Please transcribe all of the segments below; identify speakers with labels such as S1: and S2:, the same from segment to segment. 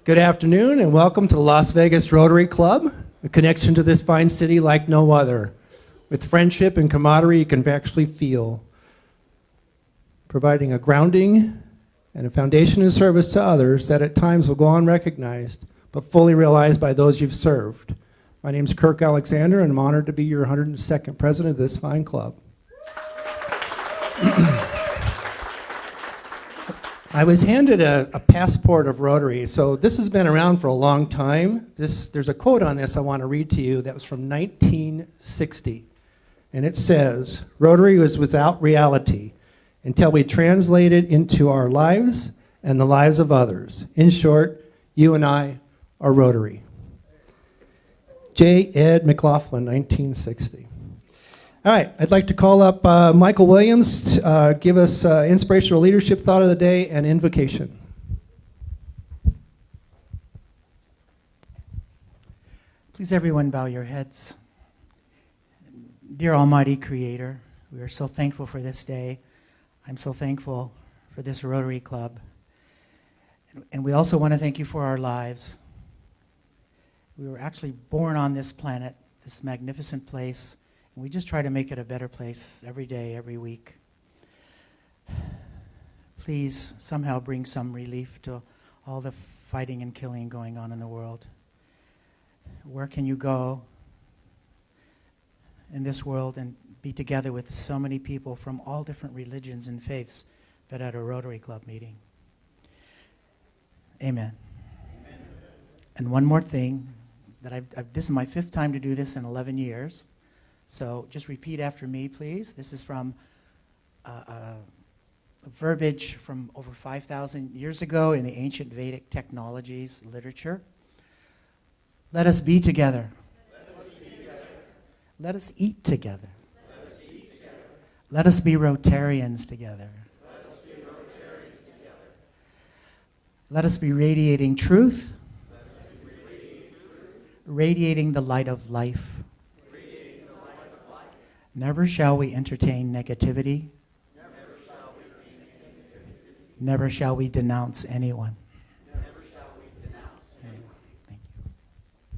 S1: Good afternoon and welcome to the Las Vegas Rotary Club, a connection to this fine city like no other. With friendship and camaraderie you can actually feel, providing a grounding and a foundation of service to others that at times will go unrecognized, but fully realized by those you've served. My name is Kirk Alexander and I'm honored to be your 102nd president of this fine club. I was handed a passport of Rotary, so this has been around for a long time. There's a quote on this I want to read to you that was from 1960, and it says, "Rotary was without reality until we translate it into our lives and the lives of others. In short, you and I are Rotary." J. Ed McLaughlin, 1960. All right, I'd like to call up Michael Williams to give us inspirational leadership thought of the day and invocation.
S2: Please everyone bow your heads. Dear Almighty Creator, we are so thankful for this day. I'm so thankful for this Rotary Club. And we also want to thank you for our lives. We were actually born on this planet, this magnificent place, and we just try to make it a better place every day, every week. Please somehow bring some relief to all the fighting and killing going on in the world. Where can you go in this world and be together with so many people from all different religions and faiths, but at a Rotary Club meeting? Amen. Amen. And one more thing, that this is my 5th time to do this in 11 years. So just repeat after me, please. This is from verbiage from over 5,000 years ago in the ancient Vedic technologies literature. Let us be together. Let us eat together. Let us be Rotarians together. Let us be radiating truth, radiating the light of life. Never shall we entertain negativity. Never shall we denounce anyone. Thank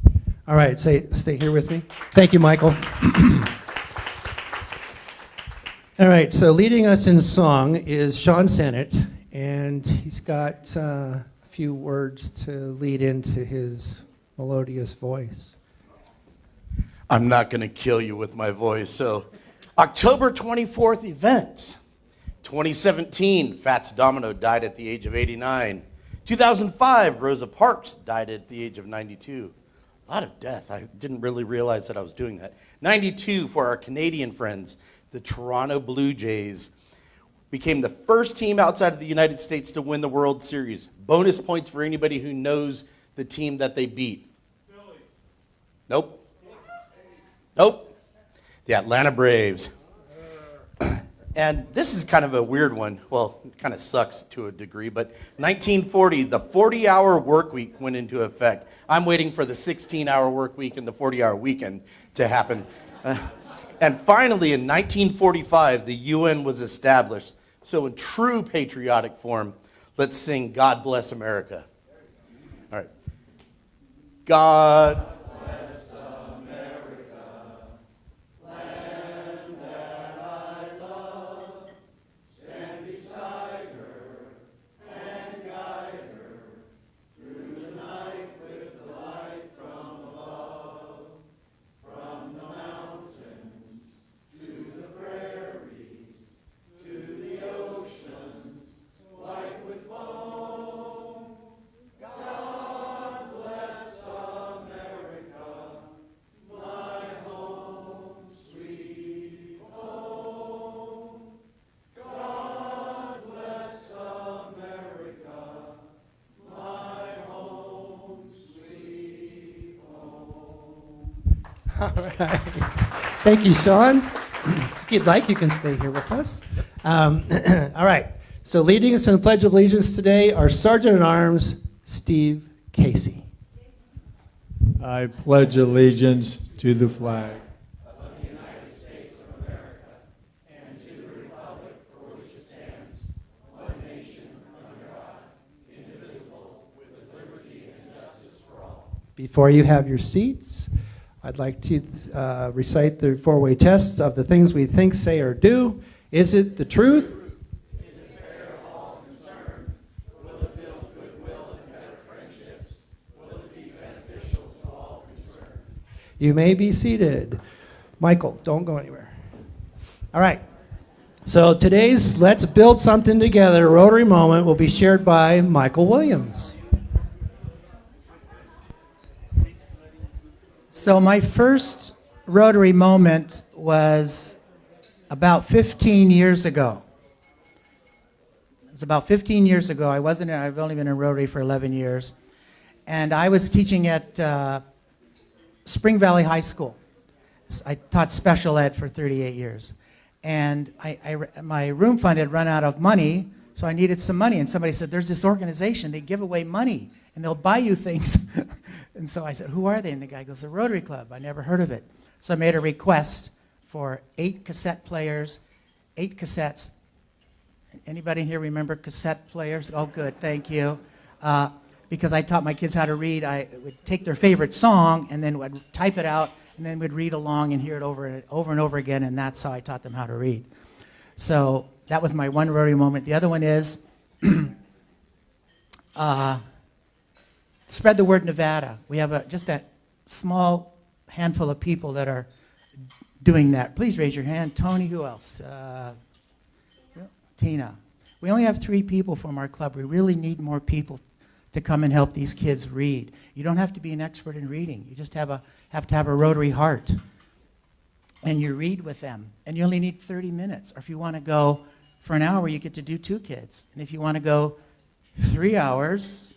S2: you.
S1: All right, stay here with me. Thank you, Michael. All right, so leading us in song is Sean Sennett, and he's got a few words to lead into his melodious voice.
S3: I'm not going to kill you with my voice. So, October 24th events. 2017, Fats Domino died at the age of 89. 2005, Rosa Parks died at the age of 92. A lot of death. I didn't really realize that I was doing that. 92, for our Canadian friends, the Toronto Blue Jays became the first team outside of the United States to win the World Series. Bonus points for anybody who knows the team that they beat. Phillies. Nope. Nope. The Atlanta Braves. And this is kind of a weird one. Well, it kind of sucks to a degree, but 1940, the 40-hour work week went into effect. I'm waiting for the 16-hour work week and the 40-hour weekend to happen. And finally, in 1945, the UN was established. So in true patriotic form, let's sing God Bless America. All right. God
S1: All right. Thank you, Sean. If you'd like, you can stay here with us. All right. So leading us in the Pledge of Allegiance today, our Sergeant-at-Arms, Steve Casey.
S4: I pledge allegiance to the flag
S5: of the United States of America and to the republic for which it stands, one nation under God, indivisible, with liberty and
S1: Before you have your seats, I'd like to recite the four-way test of the things we think, say, or do. Is it the truth? You may be seated. Michael, don't go anywhere. All right. So today's Let's Build Something Together Rotary Moment will be shared by Michael Williams.
S2: So my first Rotary moment was about 15 years ago. It was about 15 years ago. I've only been in Rotary for 11 years. And I was teaching at Spring Valley High School. I taught special ed for 38 years. And my room fund had run out of money, so I needed some money. And somebody said, there's this organization, they give away money, and they'll buy you things. And so I said, who are they? And the guy goes, the Rotary Club. I never heard of it. So I made a request for 8 cassette players, 8 cassettes. Anybody here remember cassette players? Oh, good, thank you. Because I taught my kids how to read, I would take their favorite song and then would type it out and then would read along and hear it over and over again, and that's how I taught them how to read. So that was my one Rotary moment. The other one is spread the word Nevada. We have just a small handful of people that are doing that. Please raise your hand. Tony, who else? Tina. We only have 3 people from our club. We really need more people to come and help these kids read. You don't have to be an expert in reading. You just have to have a Rotary heart. And you read with them. And you only need 30 minutes. Or if you want to go for an hour, you get to do 2 kids. And if you want to go 3 hours,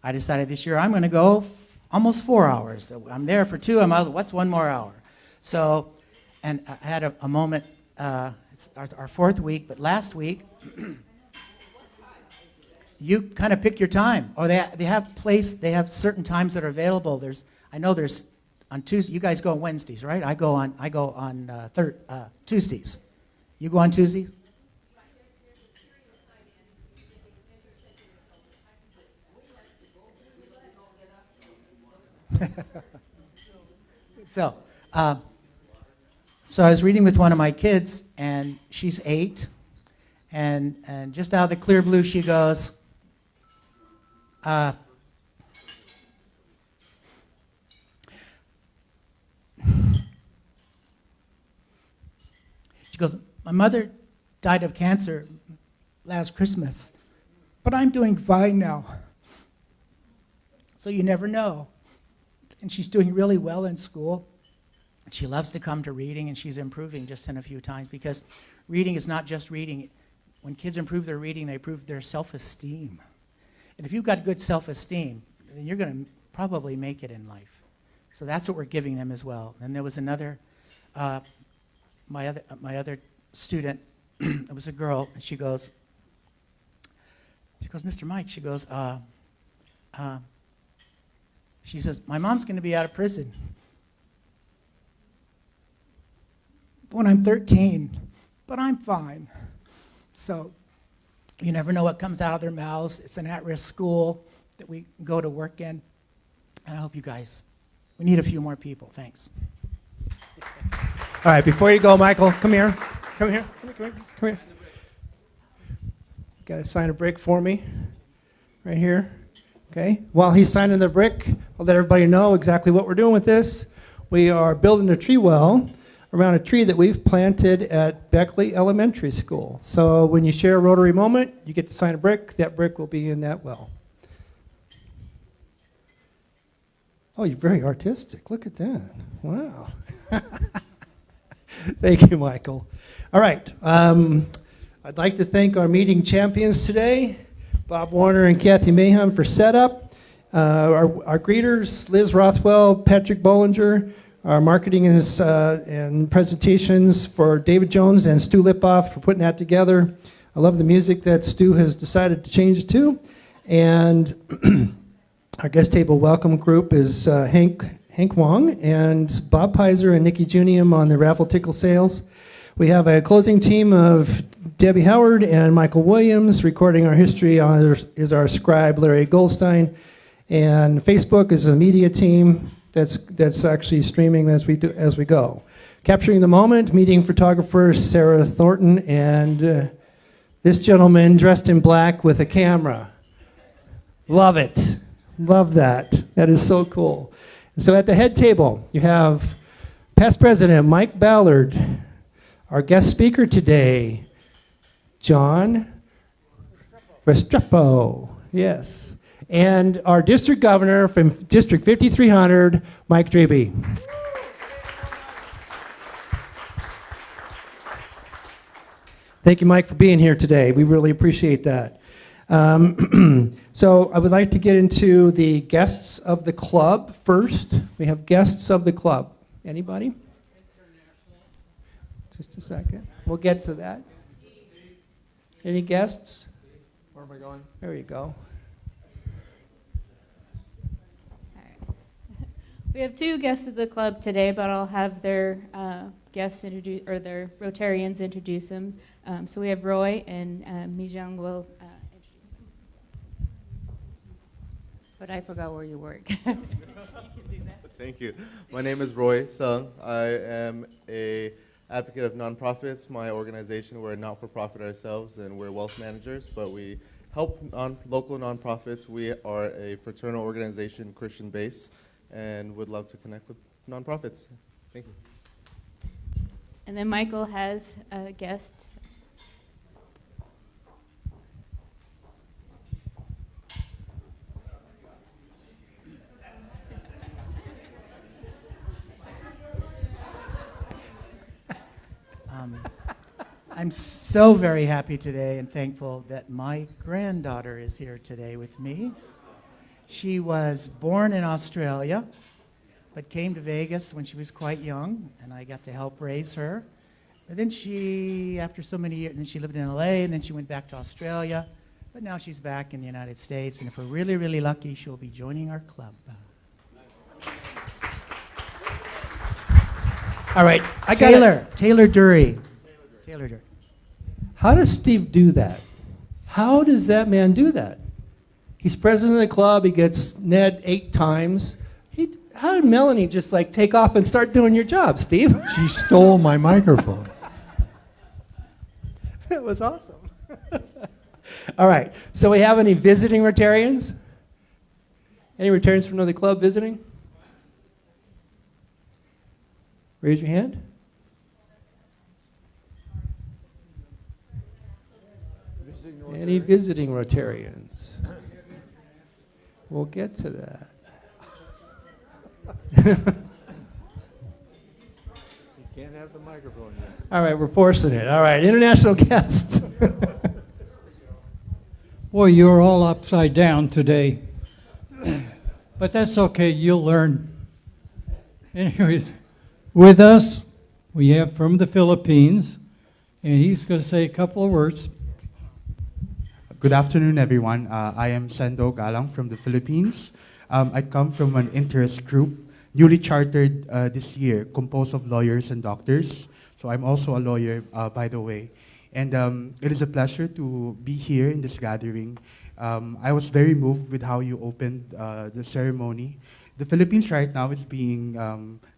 S2: I decided this year I'm going to go almost 4 hours. So I'm there for 2. What's 1 more hour? So, and I had a moment, it's our 4th week, but last week, you kind of pick your time. Or they have certain times that are available. I know there's on Tuesday. You guys go on Wednesdays, right? I go on Tuesdays. You go on Tuesdays? So I was reading with one of my kids, and she's 8, and just out of the clear blue, she goes, my mother died of cancer last Christmas, but I'm doing fine now. So you never know. And she's doing really well in school. She loves to come to reading, and she's improving just in a few times, because reading is not just reading. When kids improve their reading, they improve their self-esteem. And if you've got good self-esteem, then you're going to probably make it in life. So that's what we're giving them as well. And there was another, my other student, it was a girl, and she goes, Mr. Mike, she goes, she says, my mom's going to be out of prison when I'm 13, but I'm fine. So you never know what comes out of their mouths. It's an at-risk school that we go to work in. And I hope you guys, we need a few more people. Thanks.
S1: All right, before you go, Michael, come here. Come here. Come here. Got to sign a brick for me right here. Okay. While he's signing the brick, I'll let everybody know exactly what we're doing with this. We are building a tree well around a tree that we've planted at Beckley Elementary School. So when you share a Rotary moment, you get to sign a brick. That brick will be in that well. Oh, you're very artistic. Look at that. Wow. Thank you, Michael. All right. I'd like to thank our meeting champions today, Bob Warner and Kathy Mayhem, for setup. Our greeters, Liz Rothwell, Patrick Bollinger. Our marketing and presentations for David Jones and Stu Lipoff for putting that together. I love the music that Stu has decided to change it to. And our guest table welcome group is Hank Wong and Bob Pizer and Nikki Junium on the raffle tickle sales. We have a closing team of Debbie Howard and Michael Williams. Recording our history is our scribe, Larry Goldstein. And Facebook is a media team that's actually streaming as we go. Capturing the moment, meeting photographer Sarah Thornton and this gentleman dressed in black with a camera. Love it. Love that. That is so cool. So at the head table, you have past president Mike Ballard, our guest speaker today, John Restrepo. Yes. And our district governor from District 5300, Mike Dreby. Thank you, Mike, for being here today. We really appreciate that. So I would like to get into the guests of the club first. We have guests of the club. Anybody? Just a second. We'll get to that. Any guests?
S4: Where am I going?
S1: There you go.
S6: We have two guests of the club today, but I'll have their guests introduce, or their Rotarians introduce them. So we have Roy, and Mijang will introduce them. But I forgot where you work. You can do that.
S7: Thank you. My name is Roy Sung. I am a advocate of nonprofits. My organization, we're a not-for-profit ourselves, and we're wealth managers, but we help local nonprofits. We are a fraternal organization, Christian base, and would love to connect with nonprofits. Thank you.
S6: And then Michael has guests.
S2: I'm so very happy today and thankful that my granddaughter is here today with me. She was born in Australia, but came to Vegas when she was quite young, and I got to help raise her. But then she, after so many years, and she lived in LA, and then she went back to Australia, but now she's back in the United States, and if we're really, really lucky, she'll be joining our club.
S1: All right.
S2: Taylor Dury. Taylor Dury.
S1: How does Steve do that? How does that man do that? He's president of the club. He gets Ned 8 times. How did Melanie just like take off and start doing your job, Steve?
S4: She stole my microphone.
S1: It was awesome. All right. So we have any visiting Rotarians? Any Rotarians from another club visiting? Raise your hand. Any visiting Rotarians? We'll get to that.
S4: You can't have the microphone yet.
S1: All right, we're forcing it. All right, international guests.
S8: Boy, you're all upside down today. But that's okay, you'll learn. Anyways, with us, we have from the Philippines, and he's going to say a couple of words.
S9: Good afternoon, everyone. I am Sando Galang from the Philippines. I come from an interest group, newly chartered this year, composed of lawyers and doctors. So I'm also a lawyer, by the way. And it is a pleasure to be here in this gathering. I was very moved with how you opened the ceremony. The Philippines right now is being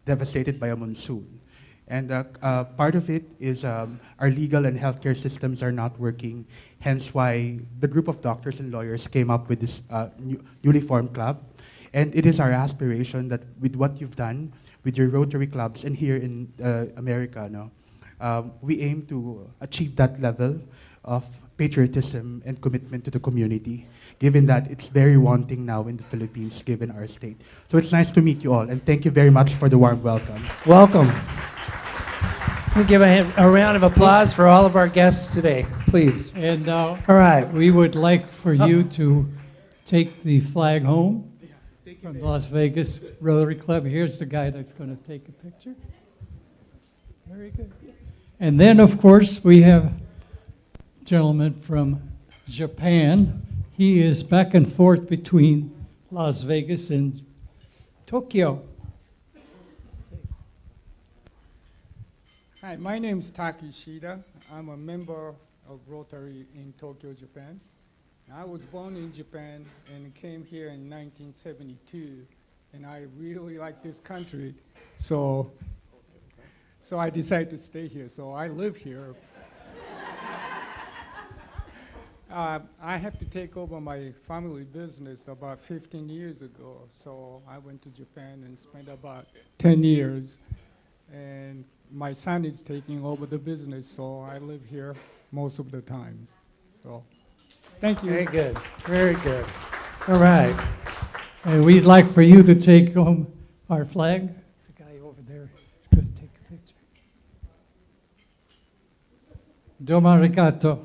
S9: devastated by a monsoon. And part of it is our legal and healthcare systems are not working, hence why the group of doctors and lawyers came up with this newly formed club. And it is our aspiration that with what you've done with your Rotary clubs and here in America, we aim to achieve that level of patriotism and commitment to the community, given that it's very wanting now in the Philippines, given our state. So it's nice to meet you all, and thank you very much for the warm welcome.
S1: Welcome. Can we give a round of applause for all of our guests today, please?
S8: And now,
S1: All right.
S8: we would like for you to take the flag home from Las Vegas Rotary Club. Here's the guy that's going to take a picture. Very good. And then, of course, we have a gentleman from Japan. He is back and forth between Las Vegas and Tokyo.
S10: Hi, my name is Taki Shida. I'm a member of Rotary in Tokyo, Japan.
S5: I was born in Japan and came here in 1972, and I really like this country, so I decided to stay here. So I live here. I have to take over my family business about 15 years ago, so I went to Japan and spent about 10 years, and my son is taking over the business, so I live here most of the times. So, thank you.
S1: Very good. Very good. All right.
S8: And we'd like for you to take home our flag. The guy over there is going to take a picture. Domo arigato.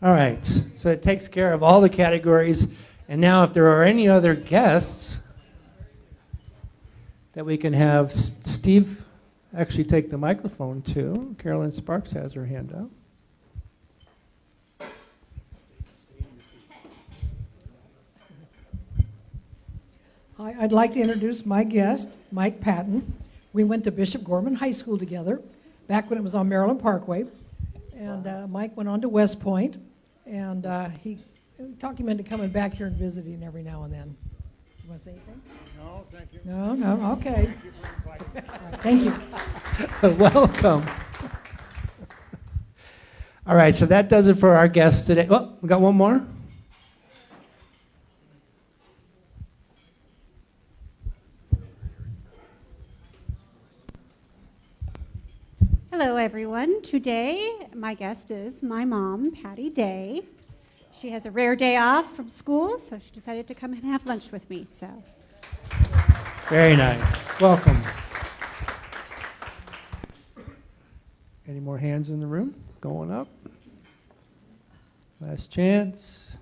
S1: All right. So it takes care of all the categories. And now if there are any other guests that we can have Steve actually take the microphone to. Carolyn Sparks has her hand up.
S10: Hi, I'd like to introduce my guest, Mike Patton. We went to Bishop Gorman High School together back when it was on Maryland Parkway. And Mike went on to West Point, and he talked him into coming back here and visiting every now and then. You want to say anything?
S4: No, thank you.
S10: No, okay.
S4: Thank you for inviting me.
S10: All right, thank you.
S1: Welcome. All right, so that does it for our guests today. Oh, we got one more?
S11: Hello, everyone. Today, my guest is my mom, Patty Day. She has a rare day off from school, so she decided to come and have lunch with me. So,
S1: Very nice. Welcome. Any more hands in the room? Going up. Last chance.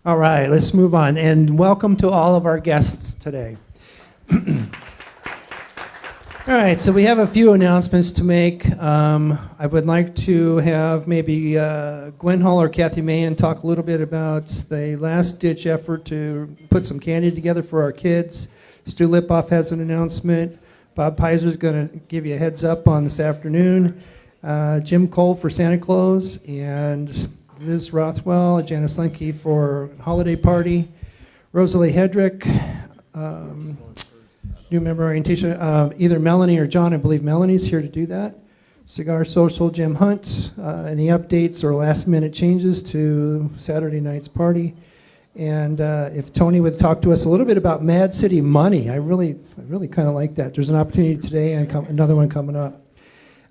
S1: All right, let's move on. And welcome to all of our guests today. All right, so we have a few announcements to make. I would like to have maybe Gwen Hall or Kathy Mahan talk a little bit about the last-ditch effort to put some candy together for our kids. Stu Lipoff has an announcement. Bob Pizer is going to give you a heads up on this afternoon. Jim Cole for Santa Claus, and Liz Rothwell, Janice Lenke for holiday party. Rosalie Hedrick, new member orientation. Either Melanie or John, I believe Melanie's here to do that. Cigar Social, Jim Hunt. Any updates or last minute changes to Saturday night's party? And if Tony would talk to us a little bit about Mad City Money, I really kind of like that. There's an opportunity today and another one coming up.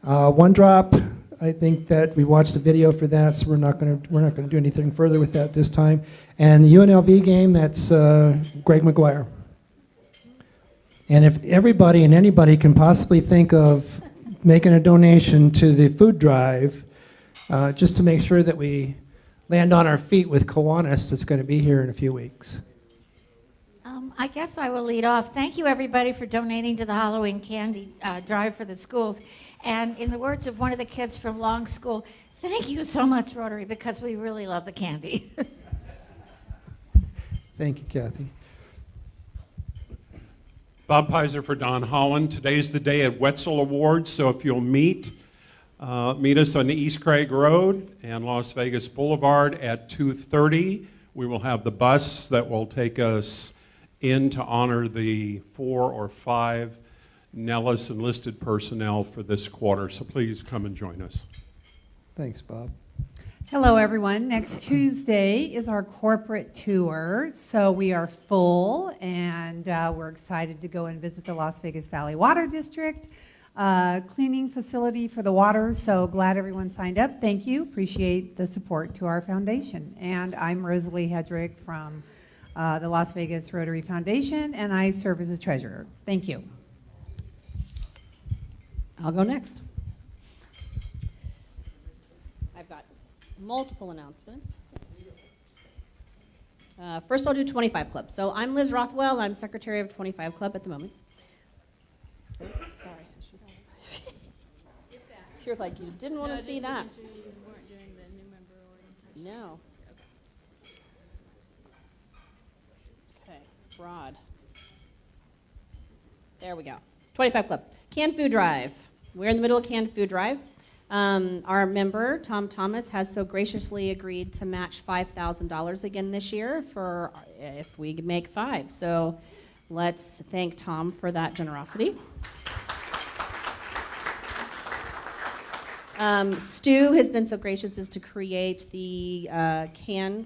S1: One Drop, I think that we watched the video for that, so we're not going to do anything further with that this time. And the UNLV game, that's Greg McGuire. And if everybody and anybody can possibly think of making a donation to the food drive, just to make sure that we land on our feet with Kiwanis that's going to be here in a few weeks.
S12: I guess I will lead off. Thank you, everybody, for donating to the Halloween candy drive for the schools. And in the words of one of the kids from Long School, thank you so much, Rotary, because we really love the candy.
S1: Thank you, Kathy.
S13: Bob Pizer for Don Holland. Today's the day at Wetzel Awards, so if you'll meet us on the East Craig Road and Las Vegas Boulevard at 2:30. We will have the bus that will take us in to honor the 4 or 5 Nellis enlisted personnel for this quarter, so please come and join us.
S1: Thanks, Bob.
S14: Hello, everyone. Next Tuesday is our corporate tour, so we are full, and we're excited to go and visit the Las Vegas Valley Water District, cleaning facility for the water, so glad everyone signed up. Thank you. Appreciate the support to our foundation. And I'm Rosalie Hedrick from the Las Vegas Rotary Foundation, and I serve as a treasurer. Thank you.
S15: I'll go next. I've got multiple announcements. First, I'll do 25 Club. So I'm Liz Rothwell. I'm secretary of 25 Club at the moment. Oh, sorry. You're like, you didn't want to see that.
S6: Sure you weren't doing the new member orientation.
S15: No. Okay, broad. There we go. 25 Club. Canned Food Drive. We're in the middle of Canned Food Drive. Our member, Tom Thomas, has so graciously agreed to match $5,000 again this year for if we make 5. So let's thank Tom for that generosity. Stu has been so gracious as to create the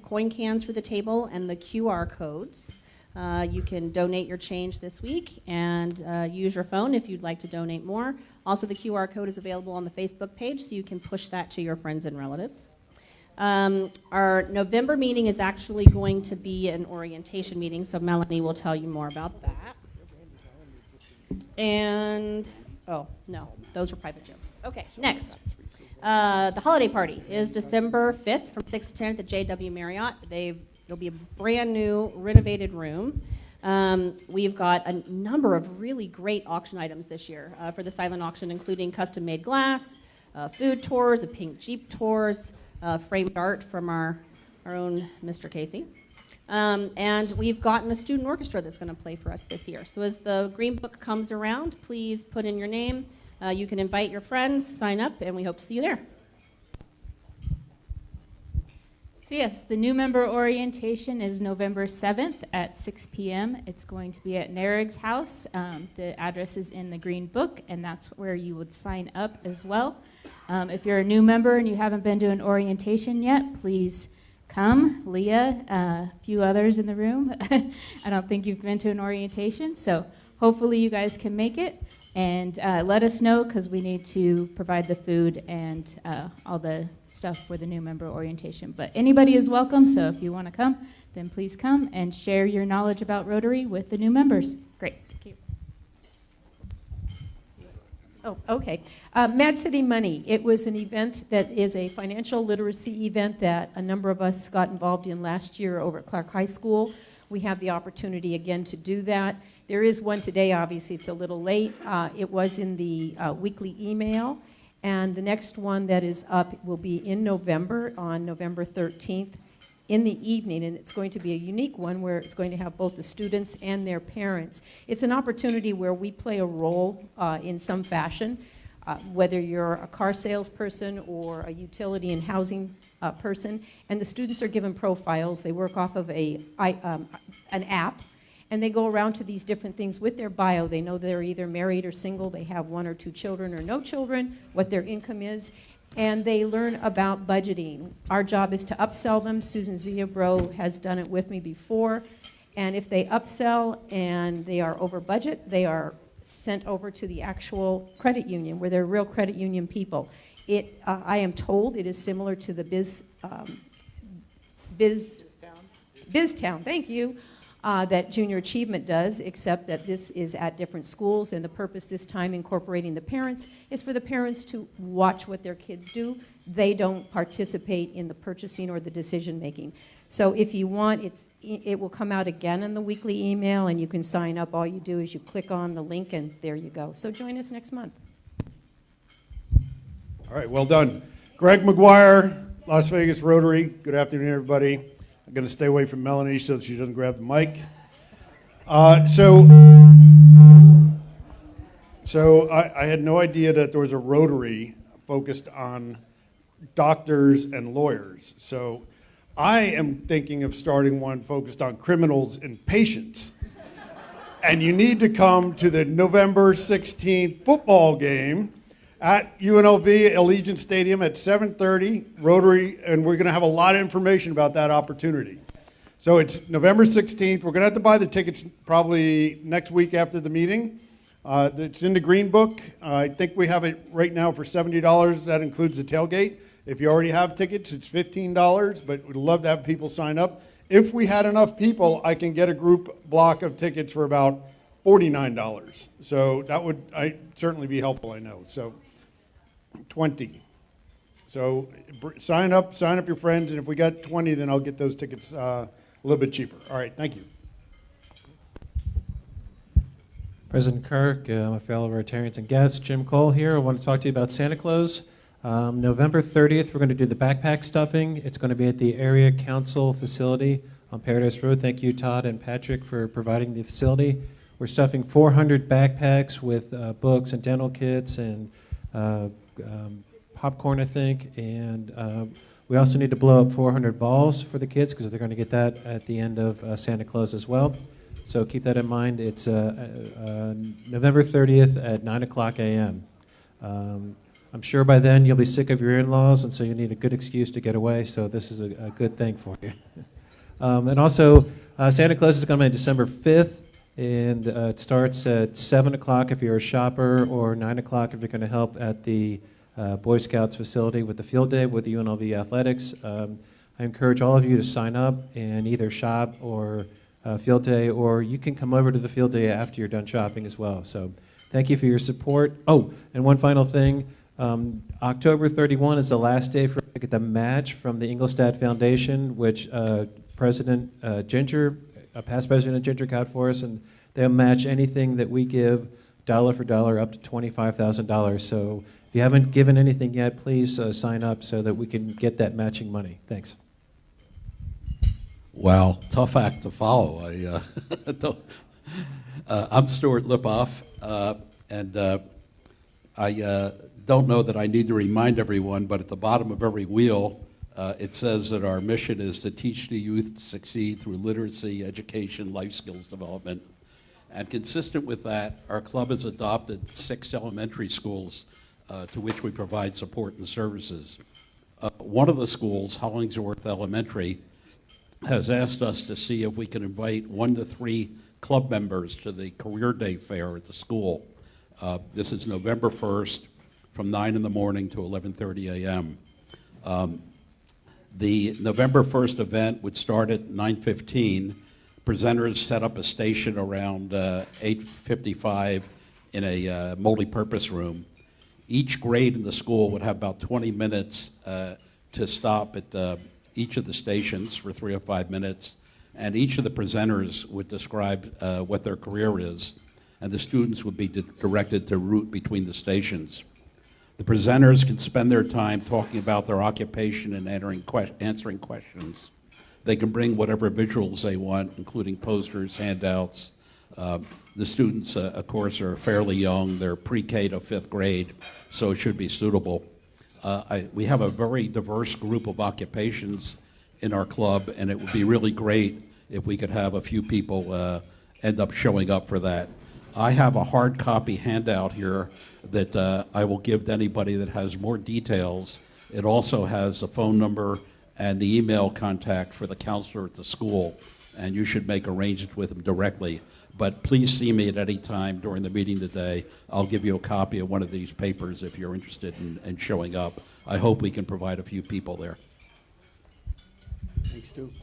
S15: coin cans for the table and the QR codes. You can donate your change this week and use your phone if you'd like to donate more. Also, the QR code is available on the Facebook page, so you can push that to your friends and relatives. Our November meeting is actually going to be an orientation meeting, so Melanie will tell you more about that. And, oh, no, those were private jokes. Okay, next. The holiday party is December 5th from 6 to 10 at the JW Marriott. It'll be a brand new renovated room. We've got a number of really great auction items this year for the silent auction, including custom-made glass, food tours, a pink Jeep tours, framed art from our own Mr. Casey. And we've gotten a student orchestra that's going to play for us this year. So as the Green Book comes around, please put in your name. You can invite your friends, sign up, and we hope to see you there.
S6: So yes, the new member orientation is November 7th at 6 p.m. It's going to be at Narig's house. The address is in the Green Book, and that's where you would sign up as well. If you're a new member and you haven't been to an orientation yet, please come. Leah, a few others in the room. I don't think you've been to an orientation, so hopefully you guys can make it. And let us know, because we need to provide the food and all the stuff for the new member orientation. But anybody is welcome, so if you want to come, then please come and share your knowledge about Rotary with the new members. Great, thank you.
S16: Oh, okay. Mad City Money. It was an event that is a financial literacy event that a number of us got involved in last year over at Clark High School. We have the opportunity again to do that. There is one today, obviously it's a little late. It was in the weekly email, and the next one that is up will be in November, on November 13th in the evening, and it's going to be a unique one where it's going to have both the students and their parents. It's an opportunity where we play a role in some fashion, whether you're a car salesperson or a utility and housing person, and the students are given profiles. They work off of an app, and they go around to these different things with their bio. They know they're either married or single, they have 1 or 2 children or no children, what their income is, and they learn about budgeting. Our job is to upsell them. Susan Ziabro has done it with me before, and if they upsell and they are over budget, they are sent over to the actual credit union, where they're real credit union people. I am told it is similar to the BizTown, thank you, that Junior Achievement does, except that this is at different schools, and the purpose this time, incorporating the parents, is for the parents to watch what their kids do. They don't participate in the purchasing or the decision making. So if you want, it will come out again in the weekly email, and you can sign up. All you do is you click on the link, and there you go. So join us next month.
S17: All right, well done. Greg McGuire, Las Vegas Rotary. Good afternoon, everybody. I'm going to stay away from Melanie so that she doesn't grab the mic. So I had no idea that there was a Rotary focused on doctors and lawyers. So I am thinking of starting one focused on criminals and patients. And you need to come to the November 16th football game at UNLV Allegiant Stadium at 7:30, Rotary, and we're going to have a lot of information about that opportunity. So it's November 16th. We're going to have to buy the tickets probably next week after the meeting. It's in the Green Book. I think we have it right now for $70. That includes the tailgate. If you already have tickets, it's $15, but we'd love to have people sign up. If we had enough people, I can get a group block of tickets for about $49. So that would certainly be helpful, I know. So 20. So sign up your friends, and if we got 20, then I'll get those tickets a little bit cheaper. All right, thank you.
S18: President Kirk, my fellow Rotarians and guests, Jim Cole here. I want to talk to you about Santa Claus. November 30th, we're going to do the backpack stuffing. It's going to be at the Area Council facility on Paradise Road. Thank you, Todd and Patrick, for providing the facility. We're stuffing 400 backpacks with books and dental kits and popcorn, I think, and we also need to blow up 400 balls for the kids because they're going to get that at the end of Santa Claus as well. So keep that in mind. It's November 30th at 9 o'clock a.m. I'm sure by then you'll be sick of your in-laws, and so you need a good excuse to get away, so this is a good thing for you. And also, Santa Claus is coming on December 5th, and it starts at 7 o'clock if you're a shopper, or 9 o'clock if you're going to help at the Boy Scouts facility with the field day with the UNLV Athletics. I encourage all of you to sign up and either shop or field day, or you can come over to the field day after you're done shopping as well. So thank you for your support. Oh, and one final thing. October 31 is the last day for to get the match from the Ingolstadt Foundation, which President Ginger, past President Ginger got for us, and they'll match anything that we give dollar for dollar up to $25,000. So if you haven't given anything yet, please sign up so that we can get that matching money. Thanks.
S19: Wow, tough act to follow. I'm Stuart Lipoff, and I don't know that I need to remind everyone, but at the bottom of every wheel, it says that our mission is to teach the youth to succeed through literacy, education, life skills development. And consistent with that, our club has adopted 6 elementary schools to which we provide support and services. One of the schools, Hollingsworth Elementary, has asked us to see if we can invite 1 to 3 club members to the Career Day Fair at the school. This is November 1st from 9 in the morning to 11:30 a.m. The November 1st event would start at 9:15. Presenters set up a station around 8:55 in a multi-purpose room. Each grade in the school would have about 20 minutes to stop at each of the stations for 3 or 5 minutes, and each of the presenters would describe what their career is, and the students would be directed to route between the stations. The presenters can spend their time talking about their occupation and answering questions. They can bring whatever visuals they want, including posters, handouts. The students, of course, are fairly young. They're pre-K to 5th grade, so it should be suitable. We have a very diverse group of occupations in our club, and it would be really great if we could have a few people end up showing up for that. I have a hard copy handout here that I will give to anybody that has more details. It also has the phone number and the email contact for the counselor at the school, and you should make arrangements with them directly. But please see me at any time during the meeting today. I'll give you a copy of one of these papers if you're interested in showing up. I hope we can provide a few people there.
S20: Thanks, Stu.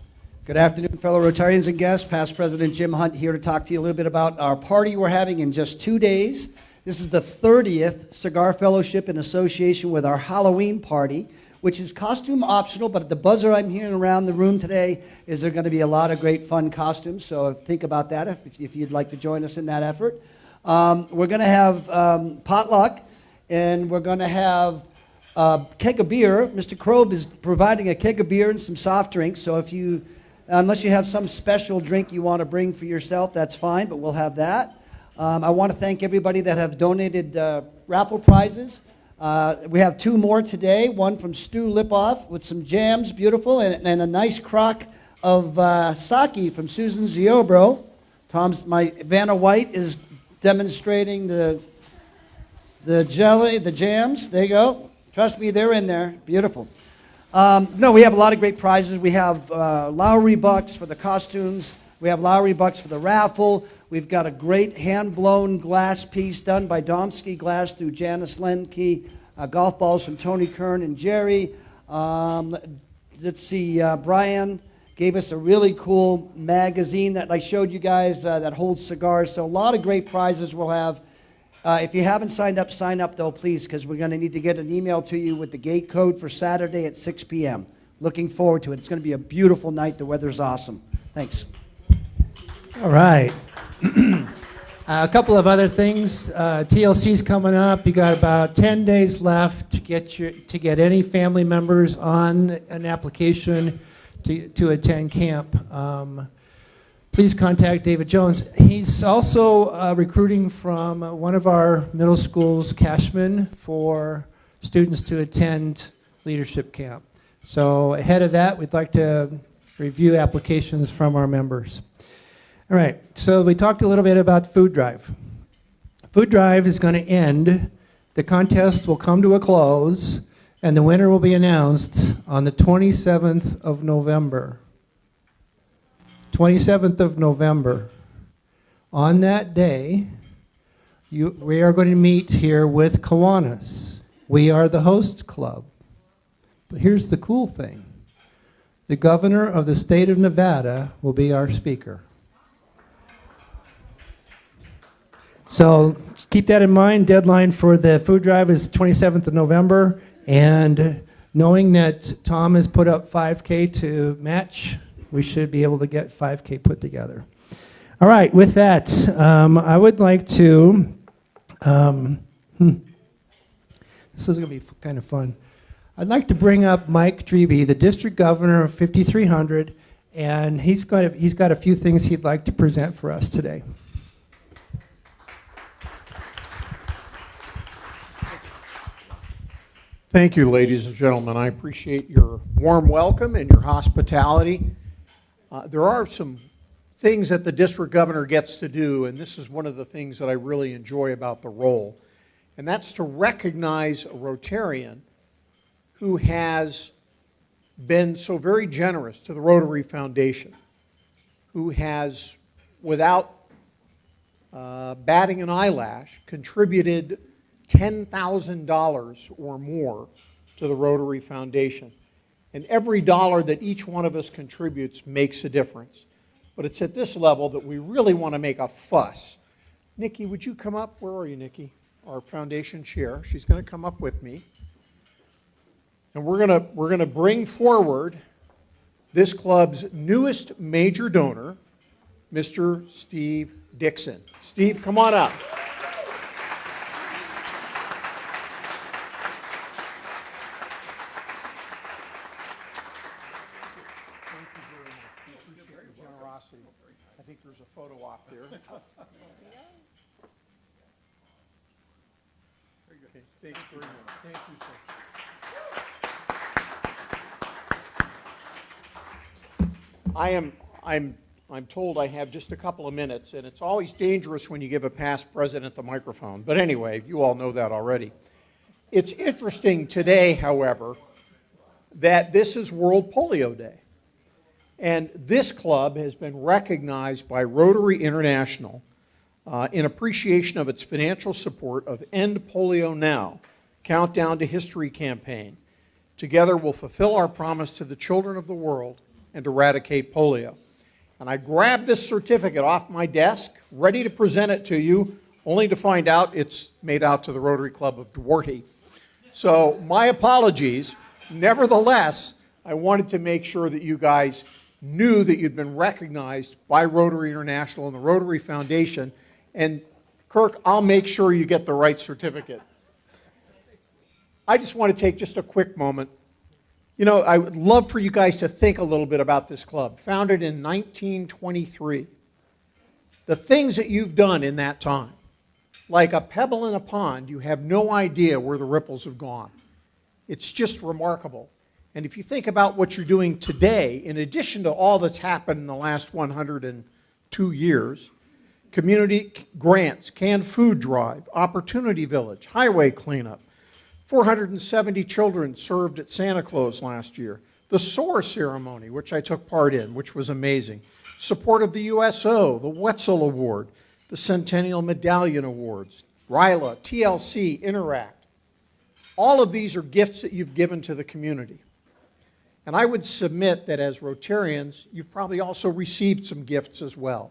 S20: Good afternoon, fellow Rotarians and guests. Past President Jim Hunt here to talk to you a little bit about our party we're having in just 2 days. This is the 30th Cigar Fellowship in association with our Halloween party, which is costume optional, but at the buzzer I'm hearing around the room today is there going to be a lot of great fun costumes, so think about that if you'd like to join us in that effort. We're going to have potluck, and we're going to have a keg of beer. Mr. Krob is providing a keg of beer and some soft drinks, so unless you have some special drink you want to bring for yourself, that's fine, but we'll have that. I want to thank everybody that have donated raffle prizes. We have 2 more today, one from Stu Lipoff with some jams, beautiful, and a nice crock of sake from Susan Ziobro. My Vanna White is demonstrating the jelly, the jams. There you go. Trust me, they're in there. Beautiful. No, we have a lot of great prizes. We have Lowry bucks for the costumes. We have Lowry bucks for the raffle. We've got a great hand-blown glass piece done by Domsky Glass through Janice Lenke. Golf balls from Tony Kern and Jerry. Let's see, Brian gave us a really cool magazine that I showed you guys that holds cigars. So a lot of great prizes we'll have. If you haven't signed up, sign up though, please, because we're going to need to get an email to you with the gate code for Saturday at 6 p.m. Looking forward to it. It's going to be a beautiful night. The weather's awesome. Thanks.
S1: All right. A couple of other things. TLC's coming up. You got about 10 days left to get any family members on an application to attend camp. Please contact David Jones. He's also recruiting from one of our middle schools, Cashman, for students to attend leadership camp. So ahead of that, we'd like to review applications from our members. All right, so we talked a little bit about the food drive. Food drive is going to end. The contest will come to a close, and the winner will be announced on the 27th of November. 27th of November. On that day, we are going to meet here with Kiwanis. We are the host club. But here's the cool thing. The governor of the state of Nevada will be our speaker. So keep that in mind. Deadline for the food drive is 27th of November. And knowing that Tom has put up 5K to match, we should be able to get 5K put together. All right, with that, I would like to, this is going to be kind of fun. I'd like to bring up Mike Dreby, the district governor of 5300, and he's got a few things he'd like to present for us today.
S21: Thank you, ladies and gentlemen. I appreciate your warm welcome and your hospitality. There are some things that the district governor gets to do, and this is one of the things that I really enjoy about the role, and that's to recognize a Rotarian who has been so very generous to the Rotary Foundation, who has, without batting an eyelash, contributed $10,000 or more to the Rotary Foundation. And every dollar that each one of us contributes makes a difference. But it's at this level that we really want to make a fuss. Nikki, would you come up? Where are you, Nikki? Our foundation chair. She's going to come up with me. And we're going to bring forward this club's newest major donor, Mr. Steve Dixon. Steve, come on up. I think there's a photo op there. Okay, thank you very much. Thank you, sir. I'm told I have just a couple of minutes, and it's always dangerous when you give a past president the microphone. But anyway, you all know that already. It's interesting today, however, that this is World Polio Day. And this club has been recognized by Rotary International in appreciation of its financial support of End Polio Now, Countdown to History campaign. Together we'll fulfill our promise to the children of the world and eradicate polio. And I grabbed this certificate off my desk, ready to present it to you, only to find out it's made out to the Rotary Club of Duarte. So my apologies. Nevertheless, I wanted to make sure that you guys knew that you'd been recognized by Rotary International and the Rotary Foundation. And Kirk, I'll make sure you get the right certificate. I just want to take just a quick moment. You know, I would love for you guys to think a little bit about this club. Founded in 1923. The things that you've done in that time, like a pebble in a pond, you have no idea where the ripples have gone. It's just remarkable. And if you think about what you're doing today, in addition to all that's happened in the last 102 years, community grants, canned food drive, opportunity village, highway cleanup, 470 children served at Santa Claus last year, the SOAR ceremony, which I took part in, which was amazing, support of the USO, the Wetzel Award, the Centennial Medallion Awards, RILA, TLC, Interact. All of these are gifts that you've given to the community. And I would submit that as Rotarians, you've probably also received some gifts as well.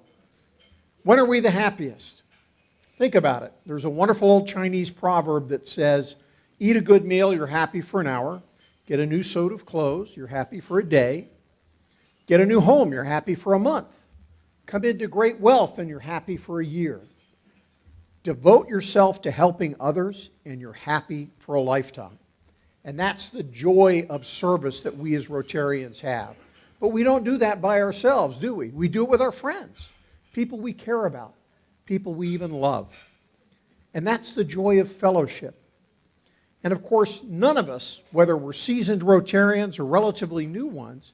S21: When are we the happiest? Think about it. There's a wonderful old Chinese proverb that says, eat a good meal, you're happy for an hour. Get a new suit of clothes, you're happy for a day. Get a new home, you're happy for a month. Come into great wealth, and you're happy for a year. Devote yourself to helping others, and you're happy for a lifetime. And that's the joy of service that we as Rotarians have. But we don't do that by ourselves, do we? We do it with our friends, people we care about, people we even love. And that's the joy of fellowship. And of course, none of us, whether we're seasoned Rotarians or relatively new ones,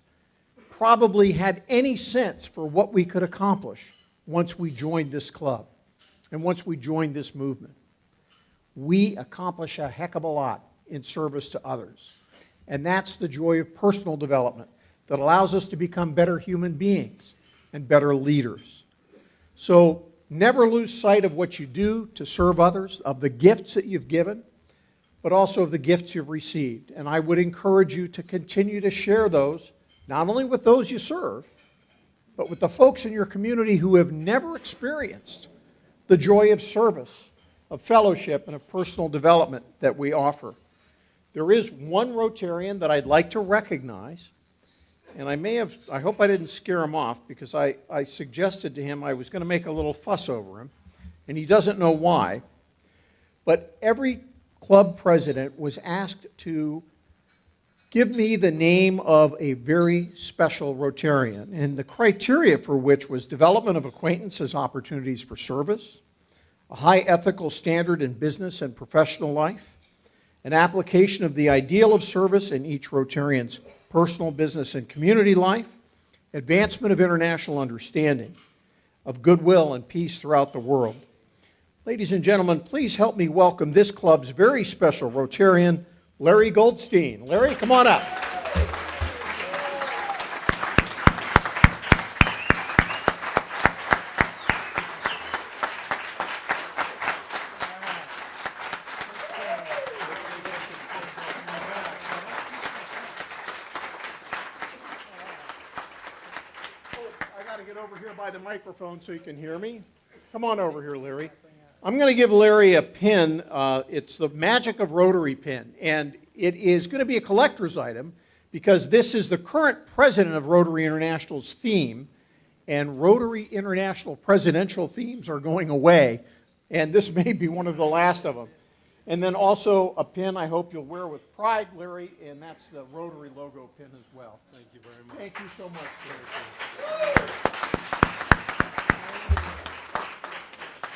S21: probably had any sense for what we could accomplish once we joined this club and once we joined this movement. We accomplish a heck of a lot in service to others. And that's the joy of personal development that allows us to become better human beings and better leaders. So never lose sight of what you do to serve others, of the gifts that you've given, but also of the gifts you've received. And I would encourage you to continue to share those, not only with those you serve, but with the folks in your community who have never experienced the joy of service, of fellowship, and of personal development that we offer. There is one Rotarian that I'd like to recognize, and I hope I didn't scare him off, because I suggested to him I was going to make a little fuss over him, and he doesn't know why. But every club president was asked to give me the name of a very special Rotarian, and the criteria for which was development of acquaintances, opportunities for service, a high ethical standard in business and professional life, an application of the ideal of service in each Rotarian's personal, business, and community life, advancement of international understanding, of goodwill and peace throughout the world. Ladies and gentlemen, please help me welcome this club's very special Rotarian, Larry Goldstein. Larry, come on up. I got to get over here by the microphone so you can hear me. Come on over here, Larry. I'm going to give Larry a pin. It's the Magic of Rotary pin, and it is going to be a collector's item because this is the current president of Rotary International's theme, and Rotary International presidential themes are going away, and this may be one of the last of them. And then also a pin I hope you'll wear with pride, Larry, and that's the Rotary logo pin as well. Thank you very much. Thank you so much, Larry.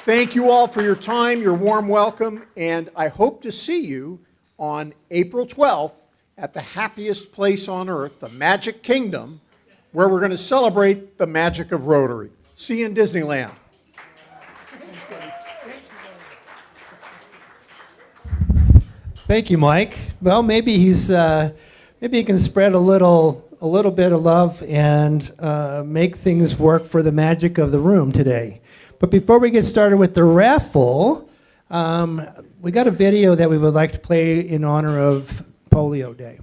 S21: Thank you all for your time, your warm welcome, and I hope to see you on April 12th at the happiest place on earth, the Magic Kingdom, where we're going to celebrate the magic of Rotary. See you in Disneyland.
S1: Thank you, Mike. Well, maybe he can spread a little bit of love and make things work for the magic of the room today. But before we get started with the raffle, we got a video that we would like to play in honor of Polio Day.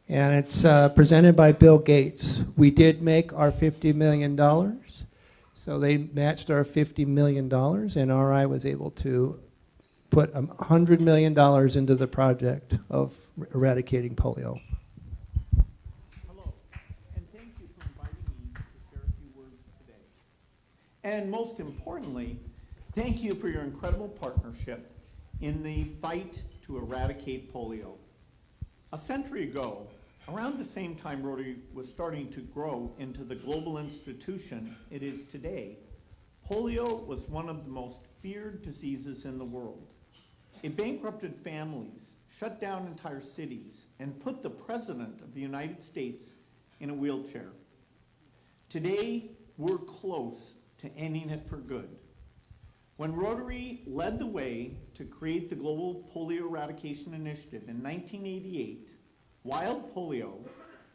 S1: And it's presented by Bill Gates. We did make our $50 million. So they matched our $50 million, and RI was able to put $100 million into the project of eradicating polio.
S3: Hello, and thank you for inviting me to share a few words today. And most importantly, thank you for your incredible partnership in the fight to eradicate polio. A century ago, around the same time Rotary was starting to grow into the global institution it is today, polio was one of the most feared diseases in the world. It bankrupted families, shut down entire cities, and put the President of the United States in a wheelchair. Today, we're close to ending it for good. When Rotary led the way to create the Global Polio Eradication Initiative in 1988, wild polio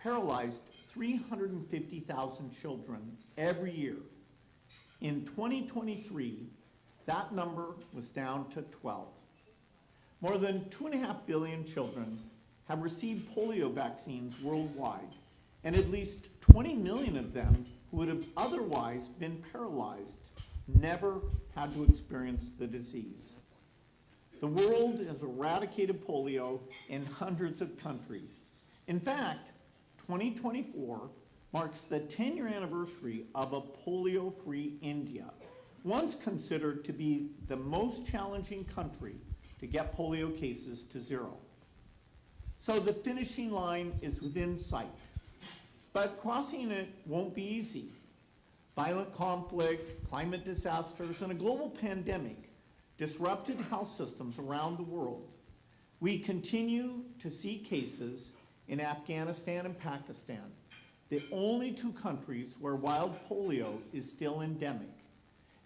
S3: paralyzed 350,000 children every year. In 2023, that number was down to 12. More than 2.5 billion children have received polio vaccines worldwide, and at least 20 million of them who would have otherwise been paralyzed never had to experience the disease. The world has eradicated polio in hundreds of countries. In fact, 2024 marks the 10-year anniversary of a polio-free India, once considered to be the most challenging country to get polio cases to zero. So the finishing line is within sight, but crossing it won't be easy. Violent conflict, climate disasters, and a global pandemic disrupted health systems around the world. We continue to see cases in Afghanistan and Pakistan, the only two countries where wild polio is still endemic.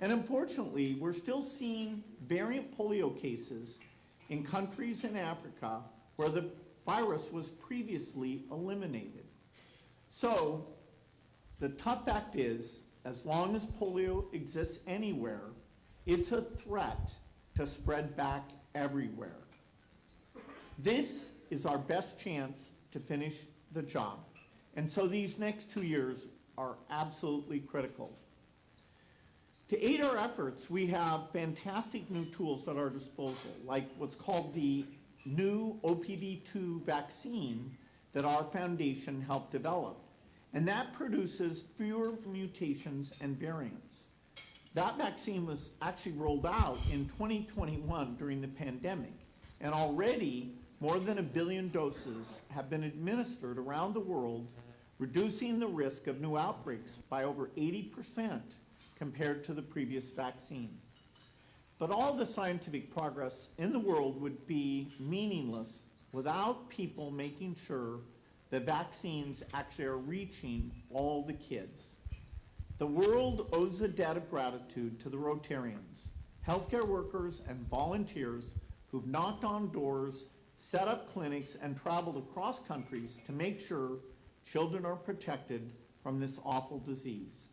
S3: And unfortunately, we're still seeing variant polio cases in countries in Africa where the virus was previously eliminated. So, the tough fact is, as long as polio exists anywhere, it's a threat to spread back everywhere. This is our best chance to finish the job. And so these next 2 years are absolutely critical. To aid our efforts, we have fantastic new tools at our disposal, like what's called the new OPV2 vaccine that our foundation helped develop. And that produces fewer mutations and variants. That vaccine was actually rolled out in 2021 during the pandemic, and already more than 1 billion doses have been administered around the world, reducing the risk of new outbreaks by over 80% compared to the previous vaccine. But all the scientific progress in the world would be meaningless without people making sure that vaccines actually are reaching all the kids. The world owes a debt of gratitude to the Rotarians, healthcare workers, and volunteers who've knocked on doors, set up clinics, and traveled across countries to make sure children are protected from this awful disease.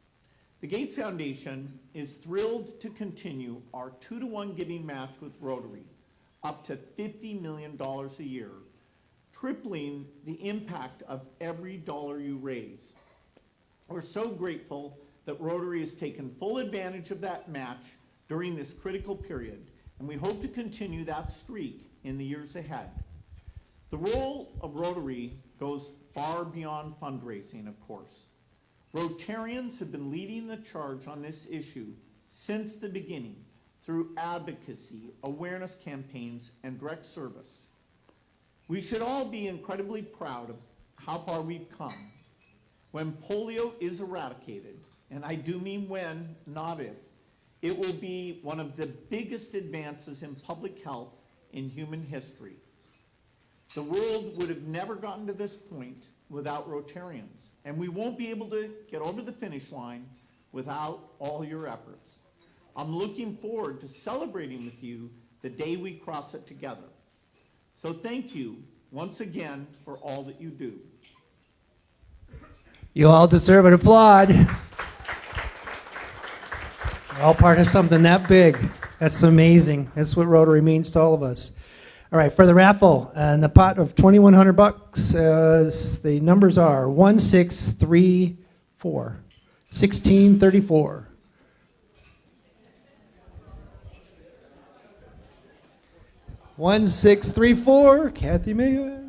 S3: The Gates Foundation is thrilled to continue our 2-to-1 giving match with Rotary, up to $50 million a year, tripling the impact of every dollar you raise. We're so grateful that Rotary has taken full advantage of that match during this critical period, and we hope to continue that streak in the years ahead. The role of Rotary goes far beyond fundraising, of course. Rotarians have been leading the charge on this issue since the beginning through advocacy, awareness campaigns, and direct service. We should all be incredibly proud of how far we've come. When polio is eradicated, and I do mean when, not if, it will be one of the biggest advances in public health in human history. The world would have never gotten to this point without Rotarians, and we won't be able to get over the finish line without all your efforts. I'm looking forward to celebrating with you the day we cross it together. So thank you once again for all that you do.
S1: You all deserve an applaud. You're all part of something that big. That's amazing. That's what Rotary means to all of us. All right, for the raffle, and the pot of $2,100, the numbers are 1634, 1634. One, 634, Kathy Mega.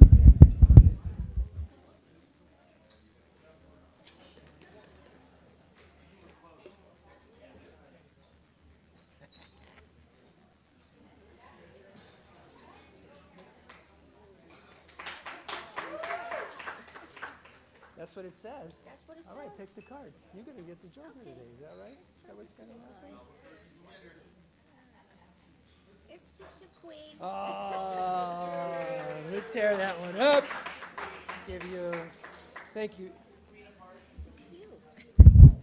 S7: That's what it says. That's what it says. All right, pick the card. You're going to get the Joker today. Is that right? Is that what's going to happen?
S12: It's just a queen.
S7: Oh, we tear that one up. Give you, thank you.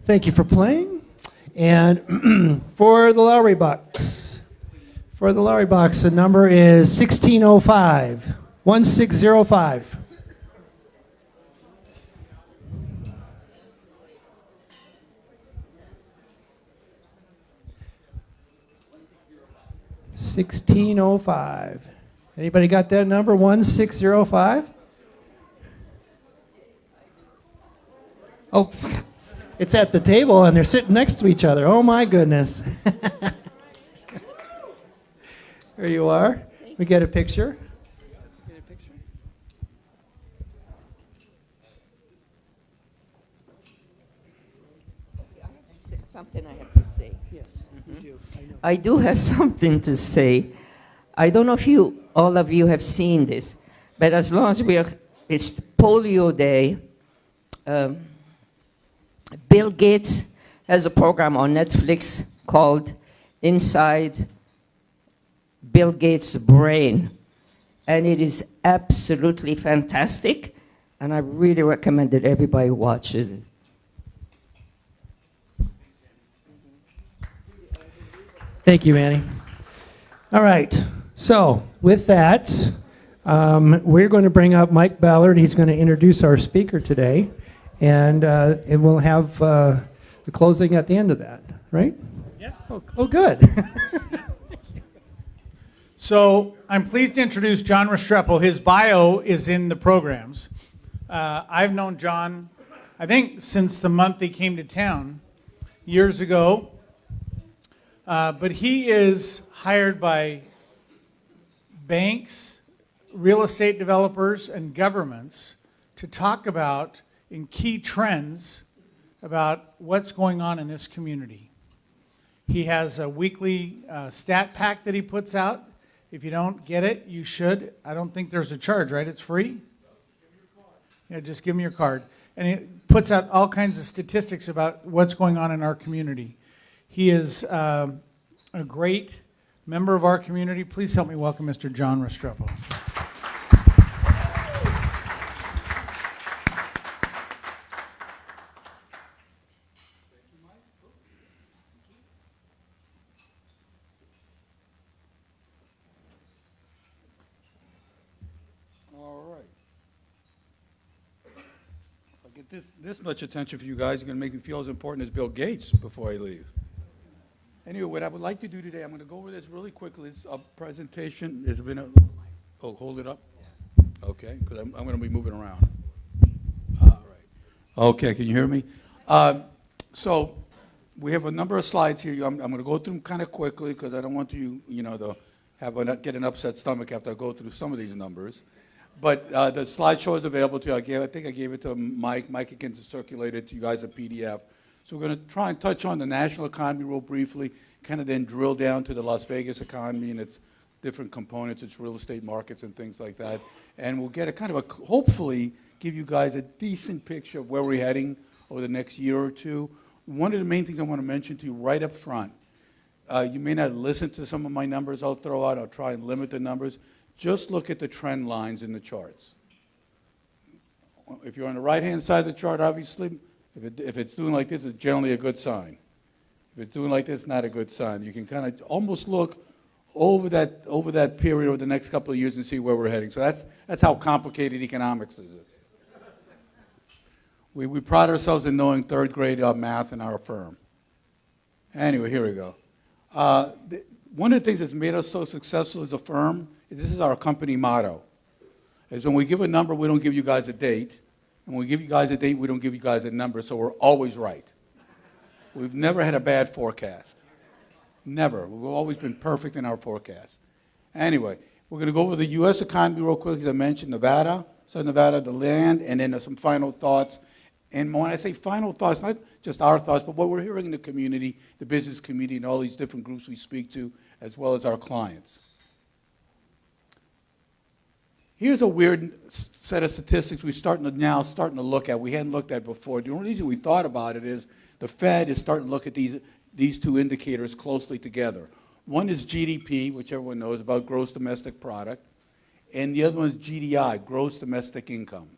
S1: Thank you for playing. And for the lottery box, the number is 1605, 1605. $16.05. Anybody got that number? 1605? Oh, it's at the table and they're sitting next to each other. Oh my goodness. There you are. We get a picture.
S7: Get a picture?
S22: Something I have to say.
S7: Yes, you do. I know.
S22: I do have something to say. I don't know if all of you have seen this, but as long as it's Polio Day, Bill Gates has a program on Netflix called Inside Bill Gates' Brain. and it is absolutely fantastic, and I really recommend that everybody watches it.
S1: Thank you, Annie. All right, so with that, we're going to bring up Mike Ballard. He's going to introduce our speaker today, and we'll have the closing at the end of that, right?
S2: Yeah.
S1: Oh, good.
S2: So I'm pleased to introduce John Restrepo. His bio is in the programs. I've known John, I think, since the month he came to town years ago. But he is hired by banks, real estate developers, and governments to talk about, in key trends, about what's going on in this community. He has a weekly stat pack that he puts out. If you don't get it, you should. I don't think there's a charge, right? It's free? Yeah, just give me your card. And it puts out all kinds of statistics about what's going on in our community. He is a great member of our community. Please help me welcome Mr. John Restrepo.
S9: All right. If I get this much attention from you guys, you're going to make me feel as important as Bill Gates before I leave. Anyway, what I would like to do today, I'm going to go over this really quickly. It's a presentation. There's been a, oh, hold it up. Okay, because I'm going to be moving around. All right. Okay, can you hear me? So we have a number of slides here. I'm going to go through them kind of quickly because I don't want you, to get an upset stomach after I go through some of these numbers. But the slideshow is available to you. I think I gave it to Mike. Mike can circulate it to you guys a PDF. So we're going to try and touch on the national economy real briefly, kind of then drill down to the Las Vegas economy and its different components, its real estate markets and things like that. And we'll get a kind of hopefully give you guys a decent picture of where we're heading over the next year or two. One of the main things I want to mention to you right up front, you may not listen to some of my numbers I'll throw out. I'll try and limit the numbers. Just look at the trend lines in the charts. If you're on the right-hand side of the chart, obviously, if it's doing like this, it's generally a good sign. If it's doing like this, not a good sign. You can kind of almost look over that period over the next couple of years and see where we're heading. So that's how complicated economics is. We pride ourselves in knowing third grade math in our firm. Anyway, here we go. One of the things that's made us so successful as a firm, this is our company motto, is when we give a number, we don't give you guys a date. And when we give you guys a date, we don't give you guys a number, so we're always right. We've never had a bad forecast. Never. We've always been perfect in our forecast. Anyway, we're going to go over the U.S. economy real quick. As I mentioned, Nevada, Southern Nevada, the land, and then some final thoughts. And when I say final thoughts, not just our thoughts, but what we're hearing in the community, the business community, and all these different groups we speak to, as well as our clients. Here's a weird set of statistics we're starting to look at. We hadn't looked at before. The only reason we thought about it is the Fed is starting to look at these two indicators closely together. One is GDP, which everyone knows about, gross domestic product, and the other one is GDI, gross domestic income.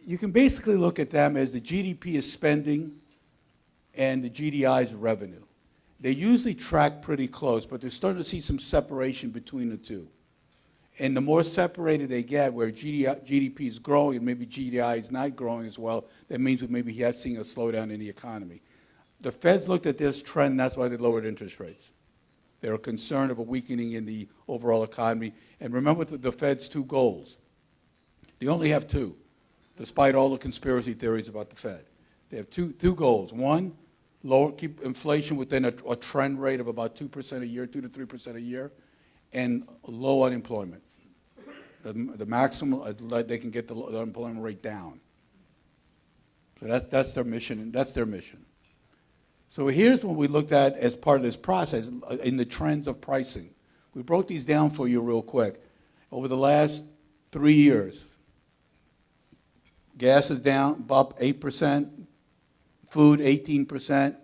S9: You can basically look at them as the GDP is spending and the GDI is revenue. They usually track pretty close, but they're starting to see some separation between the two. And the more separated they get, where GDP is growing and maybe GDI is not growing as well, that means we maybe have seen a slowdown in the economy. The Feds looked at this trend, and that's why they lowered interest rates. They were concerned of a weakening in the overall economy. And remember the Fed's two goals. They only have two, despite all the conspiracy theories about the Fed. They have two goals. One, keep inflation within a trend rate of about 2% a year, 2 to 3% a year, and low unemployment. The maximum, they can get the unemployment rate down. So that's their mission. That's their mission. So here's what we looked at as part of this process in the trends of pricing. We broke these down for you real quick. Over the last 3 years, gas is down, up 8%, food 18%,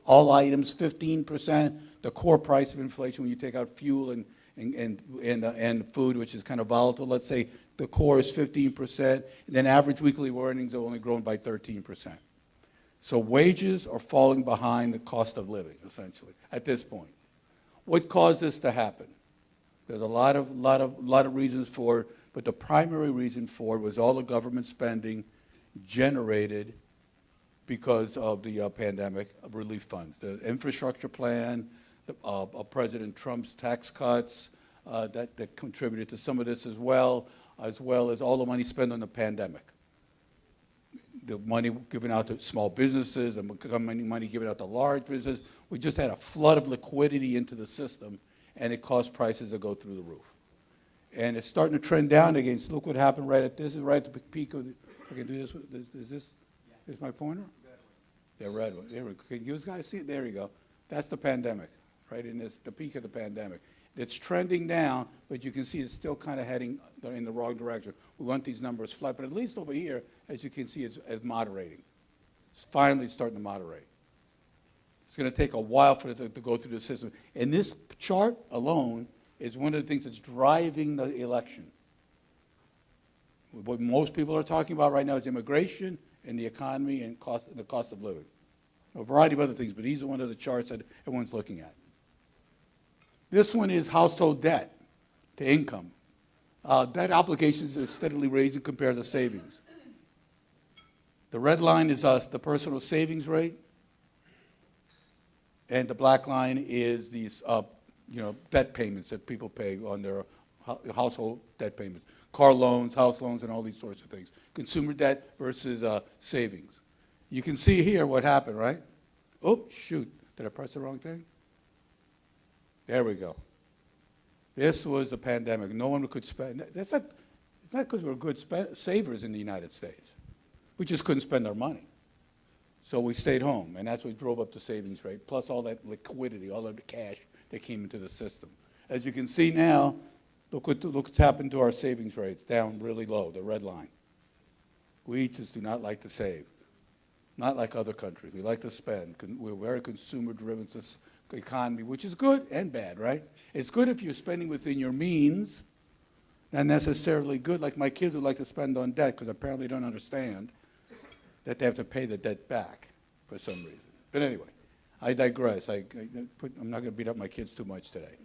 S9: all items 15%. The core price of inflation when you take out fuel and and food, which is kind of volatile. Let's say the core is 15%, and then average weekly earnings are only grown by 13%. So wages are falling behind the cost of living, essentially, at this point. What caused this to happen? There's a lot of reasons for it, but the primary reason for it was all the government spending generated because of the pandemic relief funds. The infrastructure plan, President Trump's tax cuts that contributed to some of this as well as all the money spent on the pandemic. The money given out to small businesses, the money given out to large businesses. We just had a flood of liquidity into the system, and it caused prices to go through the roof. And it's starting to trend down again. So look what happened this is right at the peak of I can do this. Is this my pointer? Yeah, red one. There we go. Can you guys see it? There you go. That's the pandemic, right? The peak of the pandemic. It's trending down, but you can see it's still kind of heading in the wrong direction. We want these numbers flat, but at least over here, as you can see, it's moderating. It's finally starting to moderate. It's going to take a while for it to go through the system. And this chart alone is one of the things that's driving the election. What most people are talking about right now is immigration and the economy and the cost of living. A variety of other things, but these are one of the charts that everyone's looking at. This one is household debt to income. Debt obligations are steadily raising compared to savings. The red line is the personal savings rate, and the black line is these debt payments that people pay on their household debt payments. Car loans, house loans, and all these sorts of things. Consumer debt versus savings. You can see here what happened, right? Oh, shoot. Did I press the wrong thing? There we go. This was the pandemic. No one could spend. It's not because we're good savers in the United States. We just couldn't spend our money. So we stayed home, and that's what drove up the savings rate, plus all that liquidity, all of the cash that came into the system. As you can see now, look what's happened to our savings rates, down really low, the red line. We just do not like to save. Not like other countries. We like to spend. We're a very consumer-driven economy, which is good and bad, right? It's good if you're spending within your means, not necessarily good, like my kids who like to spend on debt, because apparently don't understand that they have to pay the debt back for some reason. But anyway, I digress. I'm not going to beat up my kids too much today.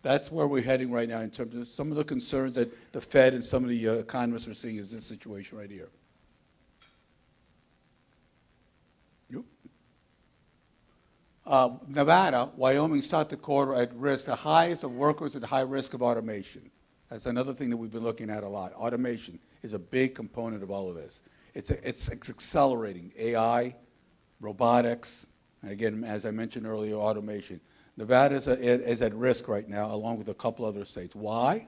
S9: That's where we're heading right now in terms of some of the concerns that the Fed and some of the economists are seeing is this situation right here. Nevada, Wyoming, South Dakota are at risk, the highest of workers at high risk of automation. That's another thing that we've been looking at a lot. Automation is a big component of all of this. It's accelerating. AI, robotics, and again, as I mentioned earlier, automation. Nevada is at risk right now, along with a couple other states. Why?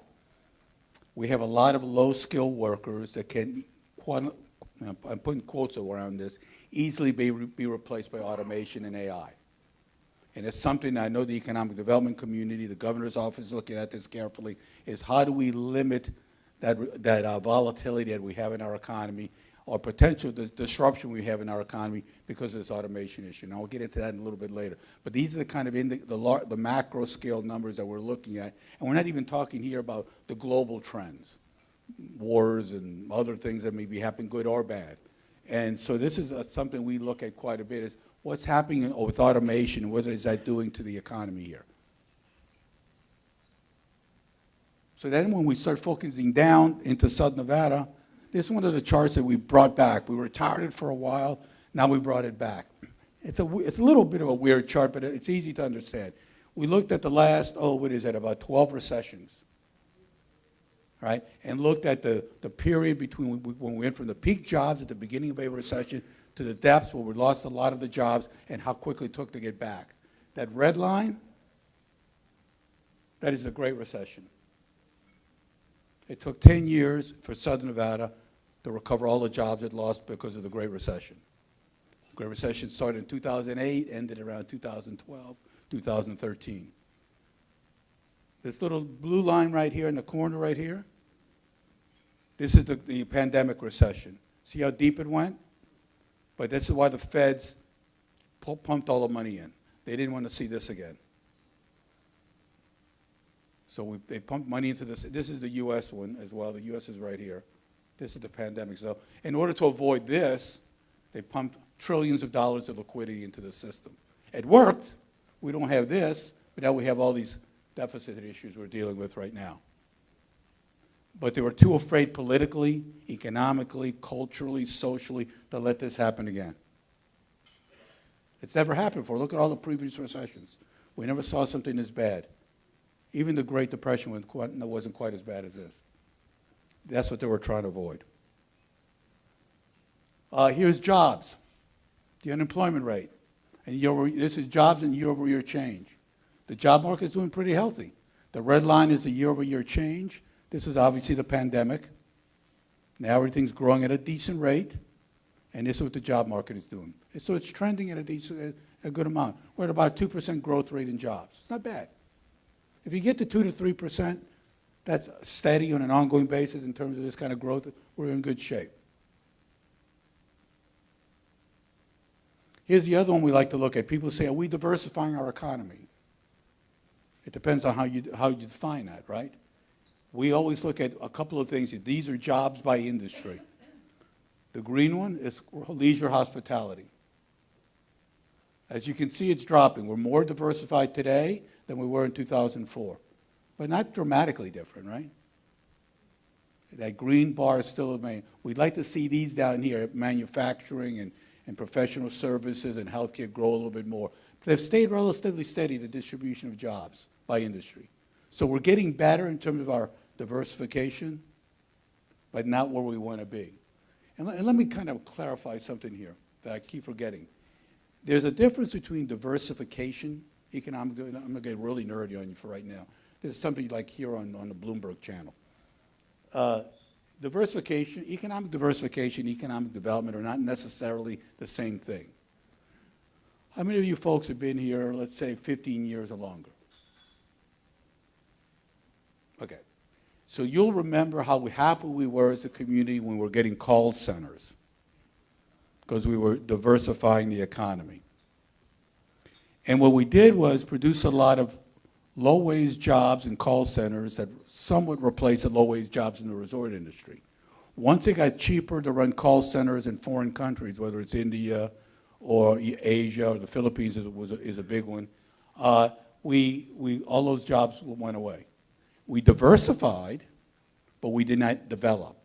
S9: We have a lot of low-skilled workers that can, I'm putting quotes around this, easily be replaced by automation and AI. And it's something I know the economic development community, the governor's office is looking at this carefully, is how do we limit that volatility that we have in our economy or potential disruption we have in our economy because of this automation issue. And I'll get into that in a little bit later. But these are the kind of the macro scale numbers that we're looking at. And we're not even talking here about the global trends, wars and other things that may be happening, good or bad. And so this is something we look at quite a bit, is what's happening with automation and what is that doing to the economy here. So then when we start focusing down into Southern Nevada, this is one of the charts that we brought back. We retired it for a while, now we brought it back. It's a little bit of a weird chart, but it's easy to understand. We looked at the last, about 12 recessions, right? And looked at the period between when we went from the peak jobs at the beginning of a recession to the depths where we lost a lot of the jobs and how quickly it took to get back. That red line, that is the Great Recession. It took 10 years for Southern Nevada to recover all the jobs it lost because of the Great Recession. The Great Recession started in 2008, ended around 2012, 2013. This little blue line right here in the corner right here, this is the pandemic recession. See how deep it went? But this is why the feds pumped all the money in. They didn't want to see this again. So they pumped money into this. This is the U.S. one as well. The U.S. is right here. This is the pandemic. So in order to avoid this, they pumped trillions of dollars of liquidity into the system. It worked. We don't have this, but now we have all these deficit issues we're dealing with right now. But they were too afraid politically, economically, culturally, socially to let this happen again. It's never happened before. Look at all the previous recessions. We never saw something as bad. Even the Great Depression wasn't quite as bad as this. That's what they were trying to avoid. Here's jobs, the unemployment rate. And this is jobs and year-over-year change. The job market is doing pretty healthy. The red line is the year-over-year change. This is obviously the pandemic. Now everything's growing at a decent rate, and this is what the job market is doing. And so it's trending at a good amount. We're at about a 2% growth rate in jobs. It's not bad. If you get to 2 to 3%, that's steady on an ongoing basis in terms of this kind of growth, we're in good shape. Here's the other one we like to look at. People say, are we diversifying our economy? It depends on how you define that, right? We always look at a couple of things. These are jobs by industry. The green one is leisure hospitality. As you can see, it's dropping. We're more diversified today than we were in 2004, but not dramatically different, right? That green bar is still the main. We'd like to see these down here, manufacturing and professional services and healthcare grow a little bit more. But they've stayed relatively steady, the distribution of jobs by industry. So we're getting better in terms of our diversification, but not where we want to be. And let me kind of clarify something here that I keep forgetting. There's a difference between diversification, economic, I'm going to get really nerdy on you for right now. There's something like here on the Bloomberg channel. Diversification, economic development are not necessarily the same thing. How many of you folks have been here, let's say, 15 years or longer? Okay. So you'll remember how happy we were as a community when we were getting call centers, because we were diversifying the economy. And what we did was produce a lot of low-wage jobs in call centers that somewhat replaced the low-wage jobs in the resort industry. Once it got cheaper to run call centers in foreign countries, whether it's India or Asia or the Philippines is a big one, all those jobs went away. We diversified, but we did not develop.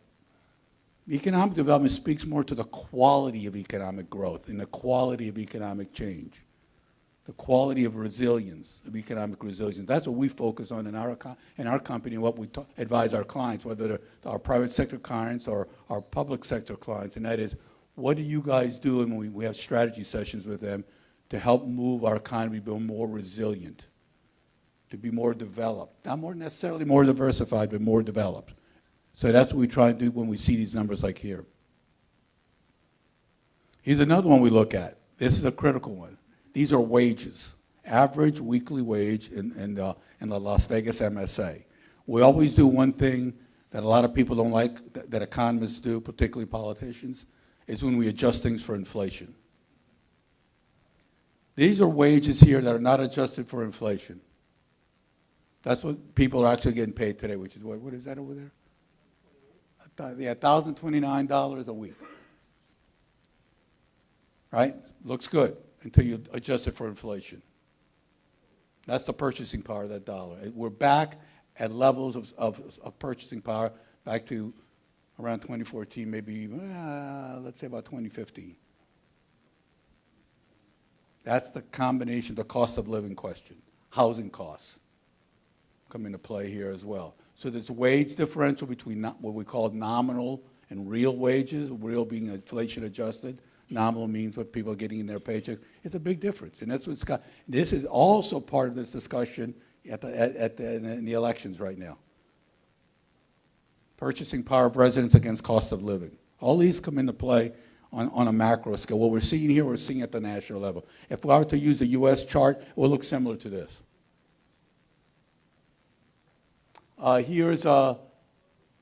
S9: Economic development speaks more to the quality of economic growth and the quality of economic change, the quality of resilience, of economic resilience. That's what we focus on in our company and what we advise our clients, whether they're our private sector clients or our public sector clients, and that is, what do you guys do? And we have strategy sessions with them to help move our economy to be more resilient, to be more developed. Not more necessarily more diversified, but more developed. So that's what we try to do when we see these numbers like here. Here's another one we look at. This is a critical one. These are wages, average weekly wage in the Las Vegas MSA. We always do one thing that a lot of people don't like, that economists do, particularly politicians, is when we adjust things for inflation. These are wages here that are not adjusted for inflation. That's what people are actually getting paid today, which is what is that over there? Yeah, $1,029 a week. Right? Looks good until you adjust it for inflation. That's the purchasing power of that dollar. We're back at levels of purchasing power back to around 2014, maybe let's say about 2015. That's the combination, the cost of living question. Housing costs come into play here as well. So there's a wage differential between what we call nominal and real wages, real being inflation adjusted. Nominal means what people are getting in their paychecks. It's a big difference, and that's what's got. This is also part of this discussion in the elections right now. Purchasing power of residents against cost of living. All these come into play on a macro scale. What we're seeing here, we're seeing at the national level. If we were to use the U.S. chart, it will look similar to this. Here's another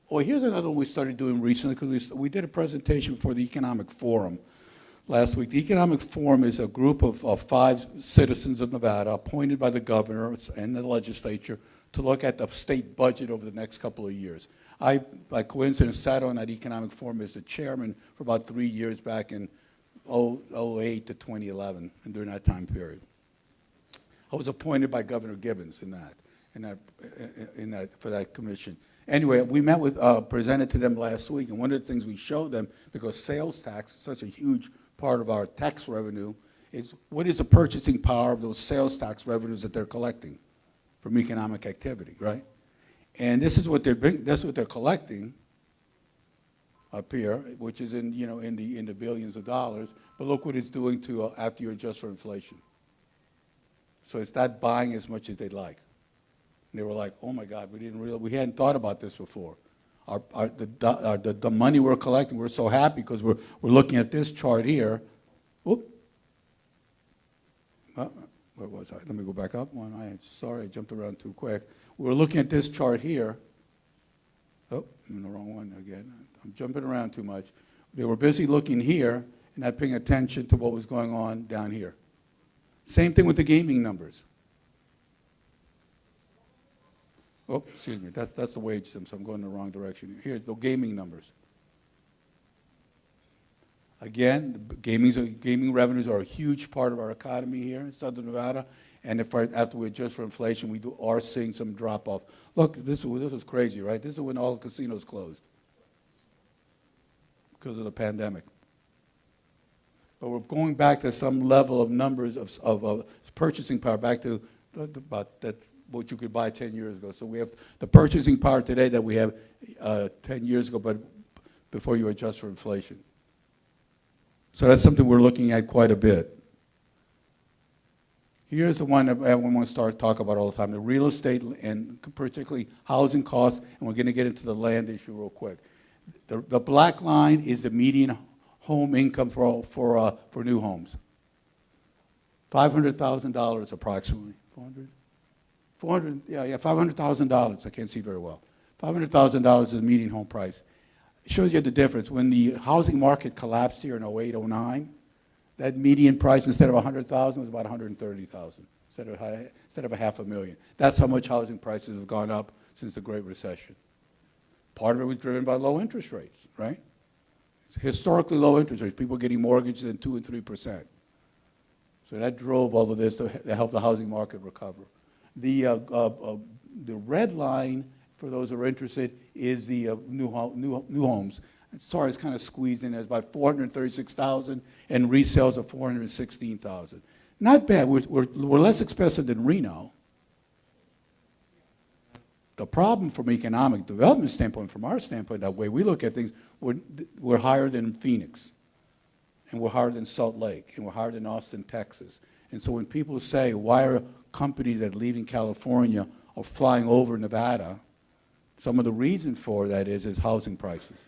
S9: one we started doing recently, because we did a presentation for the Economic Forum. last week. The Economic Forum is a group of 5 citizens of Nevada appointed by the governor and the legislature to look at the state budget over the next couple of years. I, by coincidence, sat on that Economic Forum as the chairman for about 3 years back in 2008 to 2011, and during that time period. I was appointed by Governor Gibbons for that commission. Anyway, we met with, presented to them last week, and one of the things we showed them, because sales tax is such a huge part of our tax revenue, is what is the purchasing power of those sales tax revenues that they're collecting from economic activity, right? And this is what they're collecting up here, which is in the billions of dollars. But look what it's doing to after you adjust for inflation. So it's not buying as much as they'd like. And they were like, "Oh my God, we hadn't thought about this before. The money we're collecting, we're so happy because we're looking at this chart here." Whoop. Where was I? Let me go back up one. Sorry, I jumped around too quick. We're looking at this chart here. Oh, I'm in the wrong one again. I'm jumping around too much. They were busy looking here and not paying attention to what was going on down here. Same thing with the gaming numbers. Oh, excuse me. That's the wage sim, so I'm going in the wrong direction. Here's the gaming numbers. Again, gaming revenues are a huge part of our economy here in Southern Nevada, and after we adjust for inflation, we are seeing some drop-off. Look, this was crazy, right? This is when all the casinos closed because of the pandemic. But we're going back to some level of numbers of purchasing power, back to about what you could buy 10 years ago. So we have the purchasing power today that we have 10 years ago, but before you adjust for inflation. So that's something we're looking at quite a bit. Here's the one that I want to start talking about all the time, the real estate and particularly housing costs, and we're going to get into the land issue real quick. The black line is the median home income for new homes. $500,000 approximately. 400, yeah, $500,000. I can't see very well. $500,000 is the median home price. It shows you the difference. When the housing market collapsed here in 08, 09, that median price instead of $100,000 was about $130,000 instead of $500,000. That's how much housing prices have gone up since the Great Recession. Part of it was driven by low interest rates, right? Historically low interest rates, people getting mortgages at 2% and 3%. So that drove all of this to help the housing market recover. The red line, for those who are interested, is the new homes. Sorry, it's kind of squeezed in. There's about 436,000 and resales of 416,000. Not bad. We're less expensive than Reno. The problem from economic development standpoint, from our standpoint, that way we look at things, we're higher than Phoenix, and we're higher than Salt Lake, and we're higher than Austin, Texas. And so when people say, why are companies that leave in California are flying over Nevada, some of the reason for that is housing prices,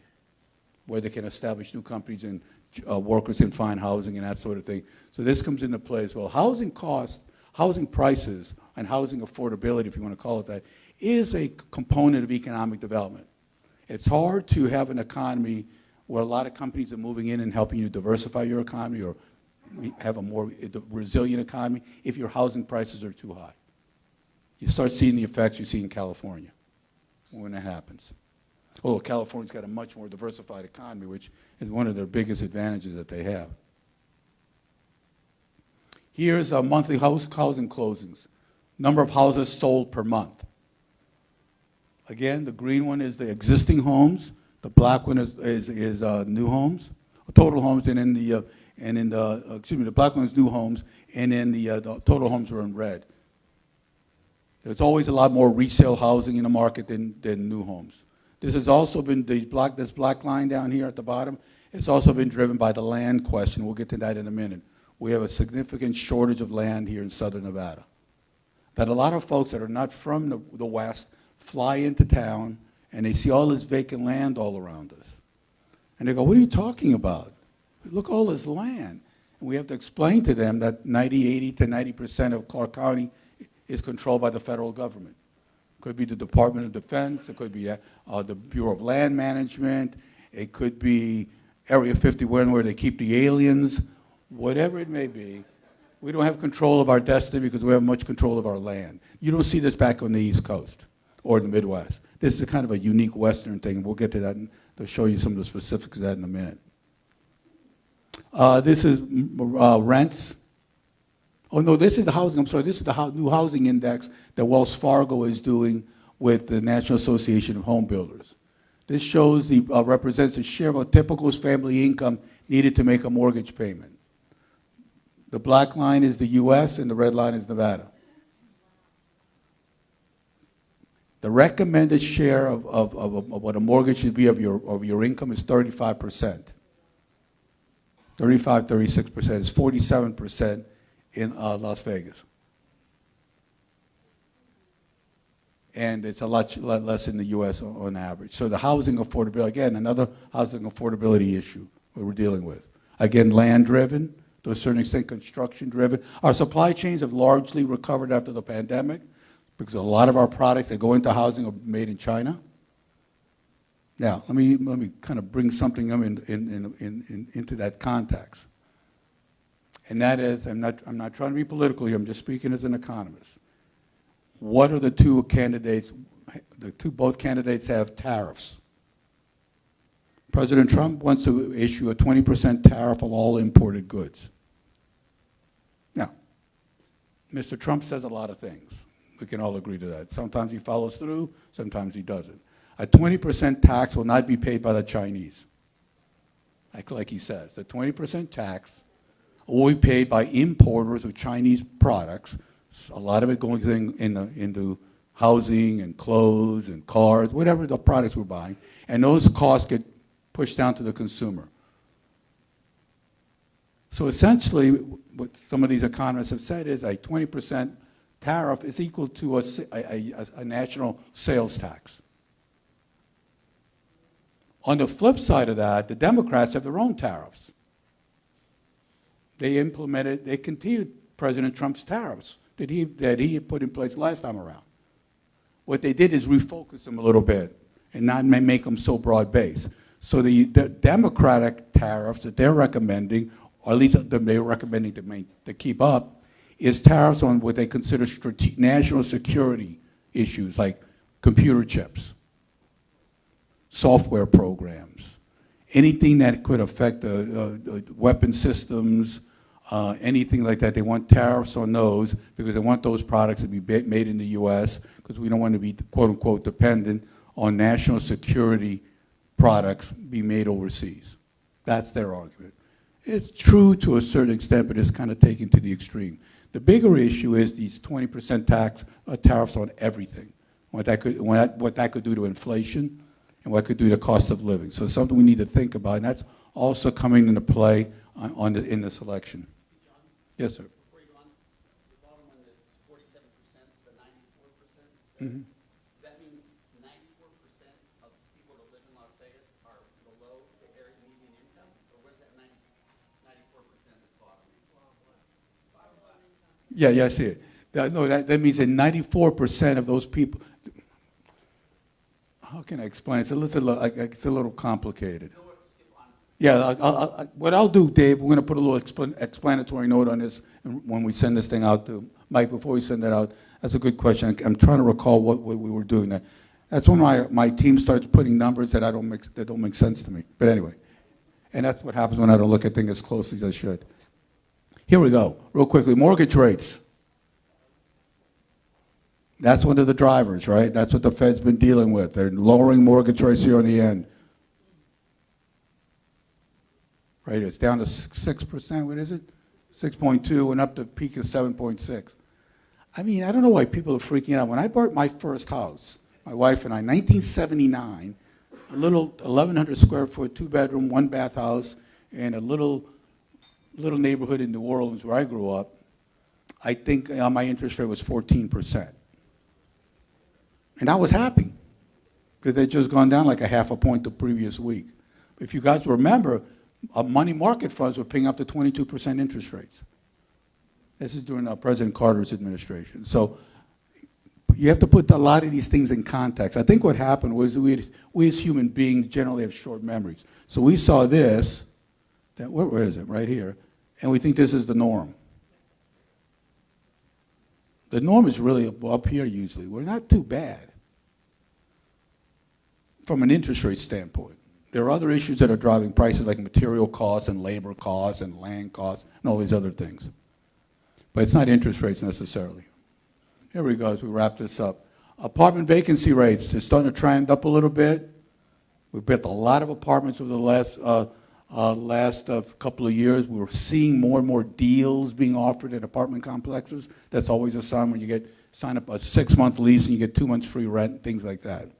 S9: where they can establish new companies and workers can find housing and that sort of thing. So this comes into play as well. Housing costs, housing prices, and housing affordability, if you want to call it that, is a component of economic development. It's hard to have an economy where a lot of companies are moving in and helping you diversify your economy or have a more resilient economy if your housing prices are too high. You start seeing the effects you see in California when that happens. Although California's got a much more diversified economy, which is one of their biggest advantages that they have. Here's a monthly housing closings. Number of houses sold per month. Again, the green one is the existing homes. The black one is new homes, total homes, and in the the black one is new homes, and then the total homes are in red. There's always a lot more resale housing in the market than new homes. This has also been this black line down here at the bottom. It's also been driven by the land question. We'll get to that in a minute. We have a significant shortage of land here in Southern Nevada. That a lot of folks that are not from the West fly into town and they see all this vacant land all around us. And they go, what are you talking about? Look, all this land. And we have to explain to them that 80 to 90% of Clark County is controlled by the federal government. It could be the Department of Defense, it could be the Bureau of Land Management, it could be Area 51 where they keep the aliens, whatever it may be. We don't have control of our destiny because we have much control of our land. You don't see this back on the East Coast or in the Midwest. This is kind of a unique Western thing. We'll get to that and to show you some of the specifics of that in a minute. This is rents. Oh, no, this is the housing. I'm sorry. This is the new housing index that Wells Fargo is doing with the National Association of Home Builders. This shows represents the share of a typical family income needed to make a mortgage payment. The black line is the U.S. and the red line is Nevada. The recommended share of what a mortgage should be of your income is 35%. 36%. It's 47% in Las Vegas. And it's a lot less in the U.S. on average. So the housing affordability, again, another housing affordability issue we're dealing with. Again, land-driven, to a certain extent construction-driven. Our supply chains have largely recovered after the pandemic because a lot of our products that go into housing are made in China. Now, let me kind of bring something into that context. And that is, I'm not trying to be political here, I'm just speaking as an economist. What are the two candidates? Both candidates have tariffs. President Trump wants to issue a 20% tariff on all imported goods. Now, Mr. Trump says a lot of things. We can all agree to that. Sometimes he follows through, sometimes he doesn't. A 20% tax will not be paid by the Chinese. Like he says, the 20% tax will be paid by importers of Chinese products, a lot of it going into housing and clothes and cars, whatever the products we're buying, and those costs get pushed down to the consumer. So essentially, what some of these economists have said is a 20% tariff is equal to a national sales tax. On the flip side of that, the Democrats have their own tariffs. They continued President Trump's tariffs that he put in place last time around. What they did is refocus them a little bit and not make them so broad-based. So the Democratic tariffs that they're recommending, or at least they're recommending to keep up, is tariffs on what they consider national security issues like computer chips, software programs, anything that could affect the weapon systems, anything like that. They want tariffs on those because they want those products to be made in the U.S. because we don't want to be, quote unquote, dependent on national security products be made overseas. That's their argument. It's true to a certain extent, but it's kind of taken to the extreme. The bigger issue is these 20% tariffs on everything, what that could do to inflation and what it could do to cost of living. So it's something we need to think about, and that's also coming into play in this election. Yes, sir.
S5: Before you go on, the bottom one is 47% to 94%.
S9: Mm-hmm.
S5: That means 94% of people that live in Las Vegas are below the area median income? Or what is that 94% at the bottom?
S9: Yeah, I see it. That means that 94% of those people, how can I explain? It's a little complicated. Yeah, what I'll do, Dave, we're going to put a little explanatory note on this when we send this thing out to Mike. Before we send that out, that's a good question. I'm trying to recall what we were doing there. That's when my team starts putting numbers that don't make sense to me. But anyway, and that's what happens when I don't look at things as closely as I should. Here we go, real quickly. Mortgage rates. That's one of the drivers, right? That's what the Fed's been dealing with. They're lowering mortgage rates here on the end. Right, it's down to 6%, what is it? 6.2 and up to peak of 7.6. I mean, I don't know why people are freaking out. When I bought my first house, my wife and I, 1979, a little 1,100 square foot, 2-bedroom, 1-bath house in a little neighborhood in New Orleans where I grew up, I think my interest rate was 14%. And I was happy because they'd just gone down like a half a point the previous week. If you guys remember, money market funds were paying up to 22% interest rates. This is during President Carter's administration. So you have to put a lot of these things in context. I think what happened was we as human beings generally have short memories. So we saw this, where is it? Right here. And we think this is the norm. The norm is really up here usually. We're not too bad from an interest rate standpoint. There are other issues that are driving prices like material costs and labor costs and land costs and all these other things. But it's not interest rates necessarily. Here we go as we wrap this up. Apartment vacancy rates, they're starting to trend up a little bit. We've built a lot of apartments over the last couple of years. We're seeing more and more deals being offered at apartment complexes. That's always a sign when you sign up a 6-month lease and you get 2 months free rent, things like that.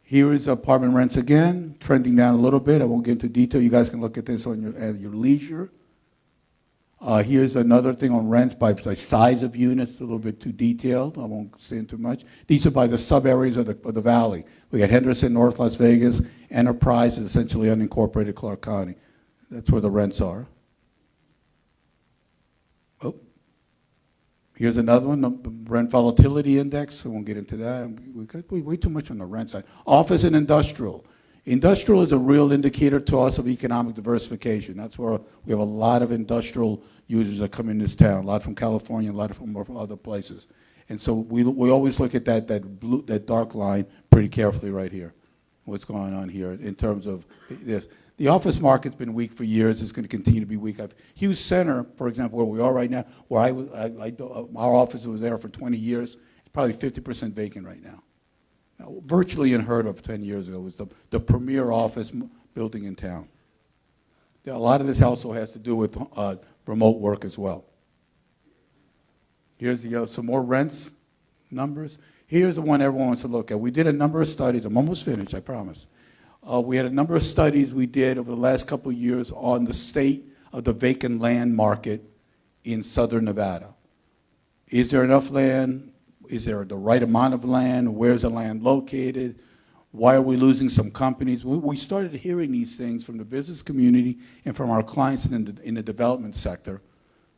S9: Here is apartment rents again, trending down a little bit. I won't get into detail. You guys can look at this on at your leisure. Here's another thing on rents by size of units, a little bit too detailed. I won't say too much. These are by the sub-areas of the valley. We got Henderson, North Las Vegas. Enterprise is essentially unincorporated Clark County. That's where the rents are. Oh. Here's another one, the rent volatility index. I won't get into that. We got way too much on the rent side. Office and industrial. Industrial is a real indicator to us of economic diversification. That's where we have a lot of industrial users that come in this town, a lot from California, a lot from other places. And so we always look at that dark line pretty carefully right here, what's going on here in terms of this. The office market's been weak for years. It's going to continue to be weak. Hughes Center, for example, where we are right now, where our office was there for 20 years, it's probably 50% vacant right now. Virtually unheard of 10 years ago. It was the premier office building in town. A lot of this also has to do with remote work as well. Here's some more rents numbers. Here's the one everyone wants to look at. We did a number of studies. I'm almost finished, I promise. We had a number of studies we did over the last couple of years on the state of the vacant land market in southern Nevada. Is there enough land? Is there the right amount of land? Where's the land located? Why are we losing some companies? We started hearing these things from the business community and from our clients in the development sector,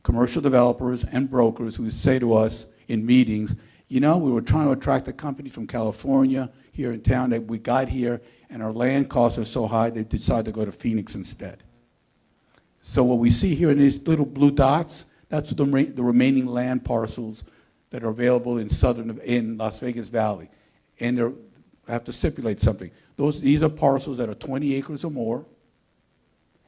S9: commercial developers and brokers who say to us in meetings, you know, we were trying to attract a company from California here in town that we got here, and our land costs are so high they decided to go to Phoenix instead. So what we see here in these little blue dots, that's the remaining land parcels that are available in Las Vegas Valley. And I have to stipulate something. These are parcels that are 20 acres or more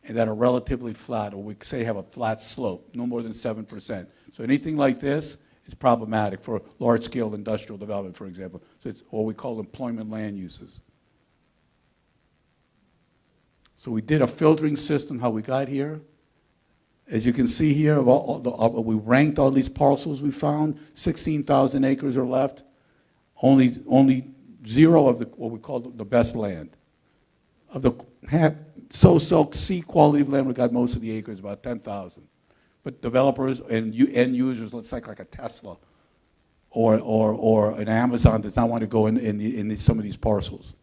S9: and that are relatively flat, or we say have a flat slope, no more than 7%. So anything like this is problematic for large-scale industrial development, for example. So it's what we call employment land uses. So we did a filtering system, how we got here. As you can see here, we ranked all these parcels we found. 16,000 acres are left. Only 0 of what we call the best land. Of the so-so C quality of land, we got most of the acres, about 10,000. But developers and end users, let's say like a Tesla or an Amazon, does not want to go in some of these parcels.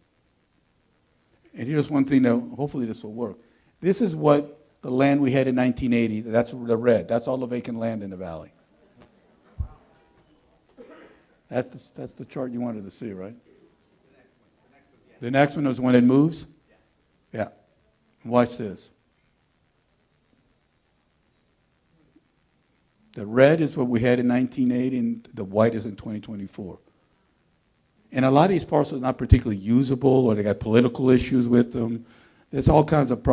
S9: And here's one thing that hopefully this will work. This is what the land we had in 1980, that's the red. That's all the vacant land in the valley. That's the chart you wanted to see, right? The next one is when it moves? Yeah. Watch this. The red is what we had in 1980, and the white is in 2024. And a lot of these parcels are not particularly usable, or they got political issues with them. There's all kinds of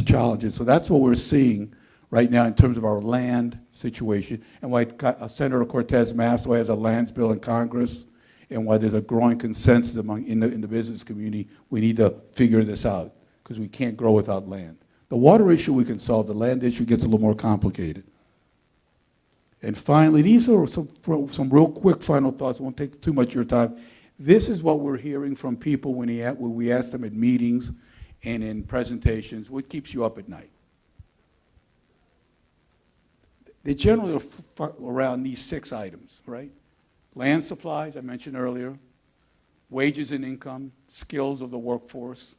S9: challenges. So that's what we're seeing right now in terms of our land situation, and why Senator Cortez Masto has a lands bill in Congress, and why there's a growing consensus in the business community. We need to figure this out because we can't grow without land. The water issue we can solve. The land issue gets a little more complicated. And finally, these are some real quick final thoughts. I won't take too much of your time. This is what we're hearing from people when we ask them at meetings and in presentations. What keeps you up at night? They generally are around these 6 items, right? Land supplies, I mentioned earlier, wages and income, skills of the workforce,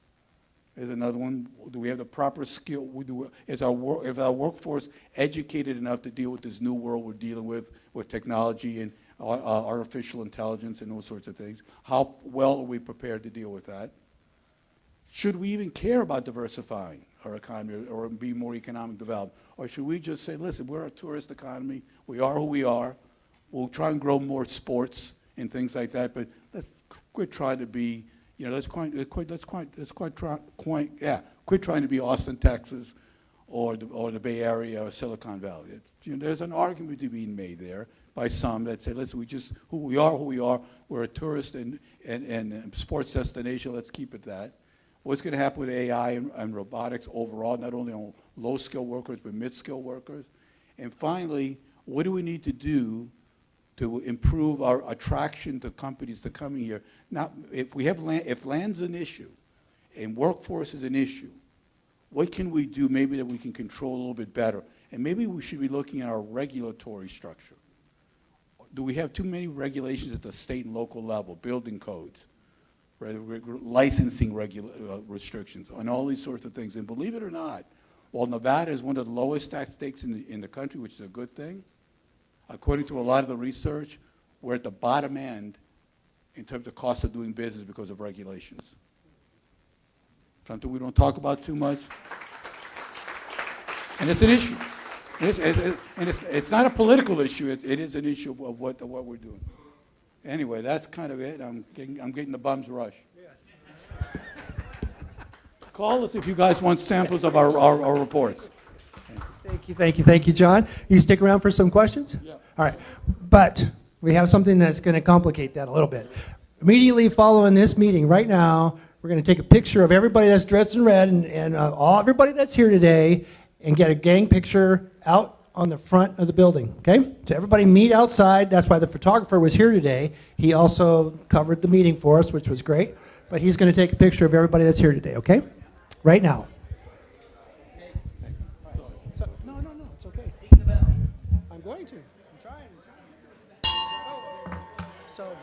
S9: Is another one. Do we have the proper skill? Is our workforce educated enough to deal with this new world we're dealing with technology and artificial intelligence and those sorts of things? How well are we prepared to deal with that? Should we even care about diversifying our economy or be more economic developed? Or should we just say, listen, we're a tourist economy. We are who we are. We'll try and grow more sports and things like that, but let's quit trying to be, quit trying to be Austin, Texas, or the Bay Area or Silicon Valley. There's an argument to be made there by some that say, listen, who we are. We're a tourist and sports destination. Let's keep it that. What's going to happen with AI and robotics overall, not only on low-skilled workers, but mid-skilled workers? And finally, what do we need to do to improve our attraction to companies to come here? Now, if land's an issue and workforce is an issue, what can we do maybe that we can control a little bit better? And maybe we should be looking at our regulatory structure. Do we have too many regulations at the state and local level, building codes, licensing restrictions, on all these sorts of things? And believe it or not, while Nevada is one of the lowest tax states in the country, which is a good thing, according to a lot of the research, we're at the bottom end in terms of cost of doing business because of regulations. Something we don't talk about too much. And it's an issue. It's not a political issue. It is an issue of what we're doing. Anyway, that's kind of it. I'm getting the bum's rush. Yes. Call us if you guys want samples of our reports.
S1: Thank you, John. You stick around for some questions?
S9: Yeah.
S1: All right. But we have something that's going to complicate that a little bit. Immediately following this meeting right now, we're going to take a picture of everybody that's dressed in red and everybody that's here today and get a gang picture out on the front of the building, okay? So everybody meet outside. That's why the photographer was here today. He also covered the meeting for us, which was great. But he's going to take a picture of everybody that's here today, okay? Right now. No, it's okay. I'm going to. I'm trying. So.